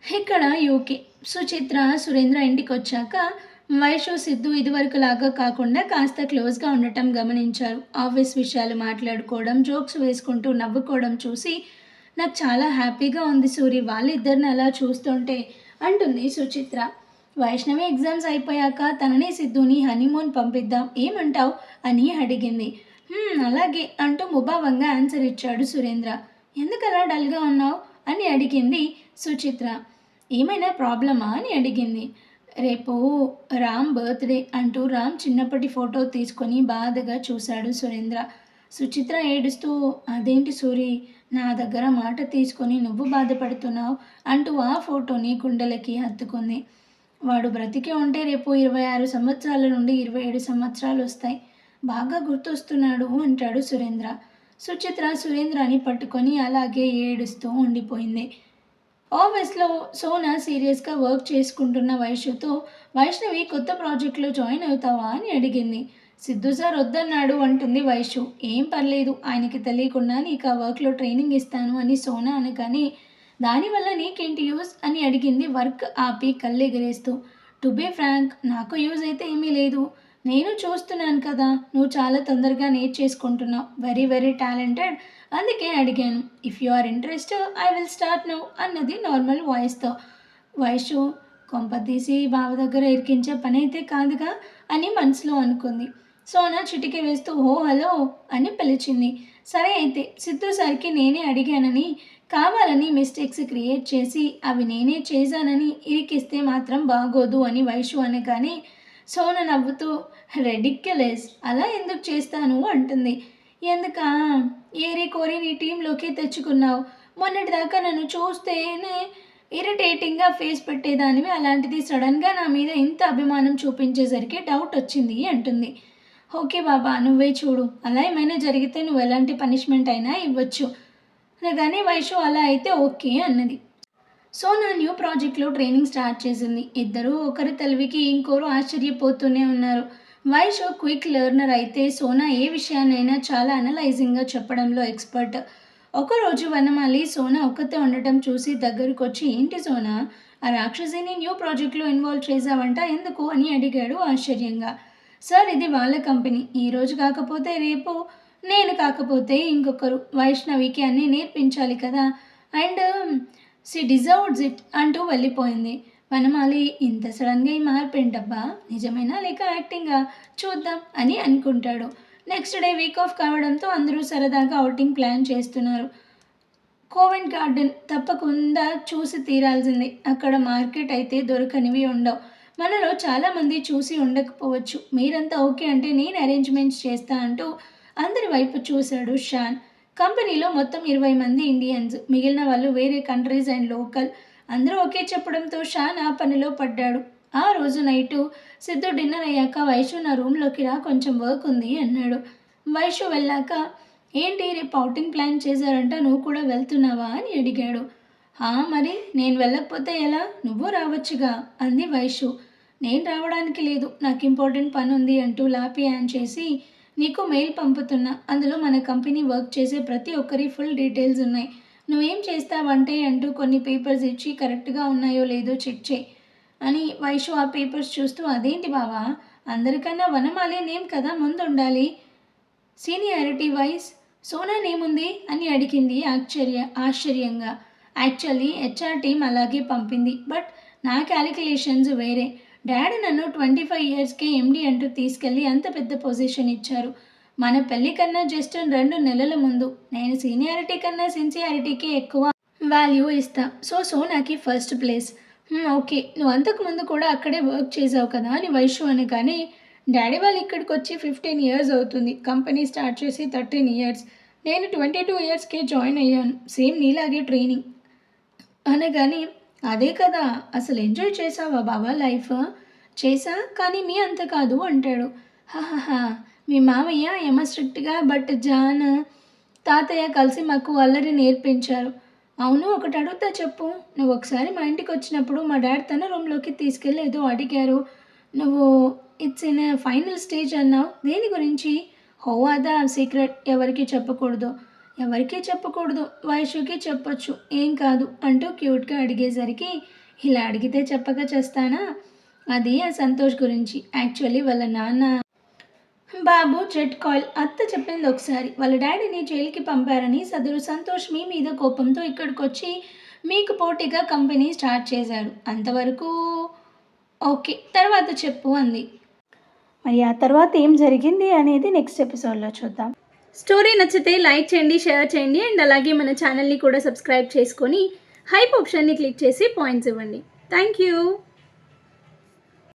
ఇక్కడ యూకే. సుచిత్ర, సురేంద్ర ఇంటికి వచ్చాక వైషు, సిద్ధు ఇదివరకులాగా కాకుండా కాస్త క్లోజ్గా ఉండటం గమనించారు. ఆఫీస్ విషయాలు మాట్లాడుకోవడం, జోక్స్ వేసుకుంటూ నవ్వుకోవడం చూసి నాకు చాలా హ్యాపీగా ఉంది సూరి, వాళ్ళిద్దరిని అలా చూస్తుంటే అంటుంది సుచిత్ర. వైష్ణవి ఎగ్జామ్స్ అయిపోయాక తనని సిద్ధుని హనీమూన్ పంపిద్దాం, ఏమంటావు అని అడిగింది. అలాగే అంటూ ముభావంగా ఆన్సర్ ఇచ్చాడు సురేంద్ర. ఎందుకలా డల్గా ఉన్నావు అని అడిగింది సుచిత్ర. ఏమైనా ప్రాబ్లమా అని అడిగింది. రేపు రామ్ బర్త్డే అంటూ రామ్ చిన్నప్పటి ఫోటో తీసుకొని బాధగా చూశాడు సురేంద్ర. సుచిత్ర ఏడుస్తూ, అదేంటి సూరి, నా దగ్గర మాట తీసుకొని నువ్వు బాధపడుతున్నావు అంటూ ఆ ఫోటోని గుండెలకి హత్తుకుంది. వాడు బ్రతికి ఉంటే రేపు 26 సంవత్సరాల నుండి 27 సంవత్సరాలు వస్తాయి, బాగా గుర్తొస్తున్నాడు అంటాడు సురేంద్ర. సుచిత్ర సురేంద్రాని పట్టుకొని అలాగే ఏడుస్తూ ఉండిపోయింది. ఆఫీస్లో సోనా సీరియస్గా వర్క్ చేసుకుంటున్న వైషుతో, వైష్ణవి కొత్త ప్రాజెక్ట్లో జాయిన్ అవుతావా అని అడిగింది. సిద్ధు సార్ వద్దన్నాడు అంటుంది వైషు. ఏం పర్లేదు, ఆయనకి తెలియకుండా నీకు ఆ వర్క్లో ట్రైనింగ్ ఇస్తాను అని సోనా అనగానే, దానివల్ల నీకేంటి యూజ్ అని అడిగింది వర్క్ ఆపి కళ్ళెగిరేస్తూ. టు బీ ఫ్రాంక్, నాకు యూజ్ అయితే ఏమీ లేదు, నేను చూస్తున్నాను కదా, నువ్వు చాలా తొందరగా నేర్చేసుకుంటున్నావు, వెరీ వెరీ టాలెంటెడ్, అందుకే అడిగాను. If you are interested I will start now అన్నది నార్మల్ వాయిస్తో. వైషు, కొంపతీసి బావ దగ్గర ఇరికించే పని అయితే కాదుగా అని మనసులో అనుకుంది. సోనా చిటికి వేస్తూ ఓ హలో అని పిలిచింది. సరే అయితే సిద్ధు సార్కి నేనే అడిగానని, కావాలని మిస్టేక్స్ క్రియేట్ చేసి అవి నేనే చేశానని ఇరికిస్తే మాత్రం బాగోదు అని వైషు అనగానే సోన నవ్వుతూ, రెడిక్యులస్, అలా ఎందుకు చేస్తాను అంటుంది. ఎందుకా, ఏరి కోరి నీ టీంలోకి తెచ్చుకున్నావు, మొన్నటిదాకా నన్ను చూస్తేనే ఇరిటేటింగ్గా ఫేస్ పెట్టేదానివి, అలాంటిది సడన్గా నా మీద ఇంత అభిమానం చూపించేసరికి డౌట్ వచ్చింది అంటుంది. ఓకే బాబా, నువ్వే చూడు, అలా ఏమైనా జరిగితే నువ్వు ఎలాంటి పనిష్మెంట్ అయినా ఇవ్వచ్చు అనగానే వైషు అలా అయితే ఓకే అన్నది. సోనా న్యూ ప్రాజెక్ట్లో ట్రైనింగ్ స్టార్ట్ చేసింది. ఇద్దరు ఒకరి తెలివికి ఇంకోరు ఆశ్చర్యపోతూనే ఉన్నారు. వైషు క్విక్ లెర్నర్ అయితే సోనా ఏ విషయాన్నైనా చాలా అనలైజింగ్గా చెప్పడంలో ఎక్స్పర్ట్. ఒకరోజు వనమాలి సోనా ఒక్కతే ఉండటం చూసి దగ్గరకు వచ్చి, ఏంటి సోనా, ఆ రాక్షసిని న్యూ ప్రాజెక్ట్లో ఇన్వాల్వ్ చేసావంట, ఎందుకు అని అడిగాడు ఆశ్చర్యంగా. సార్, ఇది వాళ్ళ కంపెనీ. ఈరోజు కాకపోతే రేపు, నేను కాకపోతే ఇంకొకరు వైష్ణవికి అన్నీ నేర్పించాలి కదా, అండ్ సి డిజర్వ్స్ ఇట్ అంటూ వెళ్ళిపోయింది. వనమాలి, ఇంత సడన్గా ఈ మార్పు ఏంటబ్బా, నిజమేనా లేక యాక్టింగా, చూద్దాం అని అనుకుంటాడు. నెక్స్ట్ డే వీక్ ఆఫ్ కావడంతో అందరూ సరదాగా అవుటింగ్ ప్లాన్ చేస్తున్నారు. కోవెంట్ గార్డెన్ తప్పకుండా చూసి తీరాల్సింది. అక్కడ మార్కెట్ అయితే దొరకనివి ఉండవు. మనలో చాలామంది చూసి ఉండకపోవచ్చు. మీరంతా ఓకే అంటే నేను అరేంజ్మెంట్స్ చేస్తా అంటూ అందరి వైపు చూశాడు షాన్. కంపెనీలో మొత్తం 20 మంది ఇండియన్స్, మిగిలిన వాళ్ళు వేరే కంట్రీస్ అండ్ లోకల్. అందరూ ఓకే చెప్పడంతో షాన్ ఆ పనిలో పడ్డాడు. ఆ రోజు నైటు సిద్ధు డిన్నర్ అయ్యాక, వైషు నా రూమ్లోకి రా, కొంచెం వర్క్ ఉంది అన్నాడు. వైషు వెళ్ళాక, ఏంటి రేపు అవుటింగ్ ప్లాన్ చేశారంట, నువ్వు కూడా వెళ్తున్నావా అని అడిగాడు. మరి నేను వెళ్ళకపోతే ఎలా, నువ్వు రావచ్చుగా అంది వైషు. నేను రావడానికి లేదు, నాకు ఇంపార్టెంట్ పని ఉంది అంటూ లాపి యాన్ చేసి, నీకు మెయిల్ పంపుతున్నా, అందులో మన కంపెనీ వర్క్ చేసే ప్రతి ఒక్కరి ఫుల్ డీటెయిల్స్ ఉన్నాయి. నువ్వేం చేస్తావంటే అంటూ కొన్ని పేపర్స్ ఇచ్చి కరెక్ట్గా ఉన్నాయో లేదో చెక్ చేయి అని. వైషు ఆ పేపర్స్ చూస్తూ, అదేంటి బావా, అందరికన్నా వనమాలి నేమ్ కదా ముందు ఉండాలి, సీనియారిటీ వైజ్ సోనా నేముంది అని అడిగింది ఆశ్చర్యంగా. యాక్చువల్లీ హెచ్ఆర్ టీం అలాగే పంపింది, బట్ నా క్యాలిక్యులేషన్స్ వేరే. డాడీ నన్ను 25 ఇయర్స్కే ఎండి అంటూ తీసుకెళ్ళి అంత పెద్ద పొజిషన్ ఇచ్చారు. మన పెళ్ళి కన్నా జస్ట్ 2 నెలల ముందు. నేను సీనియారిటీ కన్నా సిన్సియారిటీకి ఎక్కువ వాల్యూ ఇస్తా. సో సోనాకి ఫస్ట్ ప్లేస్. ఓకే, నువ్వు అంతకుముందు కూడా అక్కడే వర్క్ చేసావు కదా అని వైషు అనగానే, డాడీ వాళ్ళు ఇక్కడికి వచ్చి 15 ఇయర్స్ అవుతుంది, కంపెనీ స్టార్ట్ చేసి 13 ఇయర్స్, నేను 22 ఇయర్స్కే జాయిన్ అయ్యాను, సేమ్ నీలాగే ట్రైనింగ్ అనగానే, అదే కదా, అసలు ఎంజాయ్ చేసావా బాబా లైఫ్? చేసా, కానీ మీ అంత కాదు అంటాడు. హాహా, మీ మామయ్య ఏమో స్ట్రిక్ట్గా, బట్ జాన్ తాతయ్య కలిసి మాకు అల్లరి నేర్పించారు. అవును, ఒకటి అడుగుతా చెప్పు, నువ్వు ఒకసారి మా ఇంటికి వచ్చినప్పుడు మా డాడీ తన రూమ్లోకి తీసుకెళ్ళి ఏదో అడిగారు, నువ్వు ఇట్స్ ఇన్ ఫైనల్ స్టేజ్ అన్నావు, దేని గురించి? హో అదా సీక్రెట్, ఎవరికి చెప్పకూడదు. ఎవరికీ చెప్పకూడదు, వైషుకి చెప్పొచ్చు, ఏం కాదు అంటూ క్యూట్గా అడిగేసరికి, ఇలా అడిగితే చెప్పక చేస్తానా, అది ఆ సంతోష్ గురించి. యాక్చువల్లీ వాళ్ళ నాన్న బాబు జెట్ కాయిల్, అత్త చెప్పింది ఒకసారి, వాళ్ళ డాడీని జైలుకి పంపారని. సదరు సంతోష్ మీ మీద కోపంతో ఇక్కడికి వచ్చి మీకు పోటీగా కంపెనీ స్టార్ట్ చేశాడు. అంతవరకు ఓకే, తర్వాత చెప్పు అంది. మరి ఆ తర్వాత ఏం జరిగింది అనేది నెక్స్ట్ ఎపిసోడ్లో చూద్దాం. స్టోరీ నచ్చితే లైక్ చేయండి, షేర్ చేయండి, అండ్ అలాగే మన ఛానల్ని కూడా సబ్స్క్రైబ్ చేసుకొని హైప్ ఆప్షన్ని క్లిక్ చేసి పాయింట్స్ ఇవ్వండి. Thank you.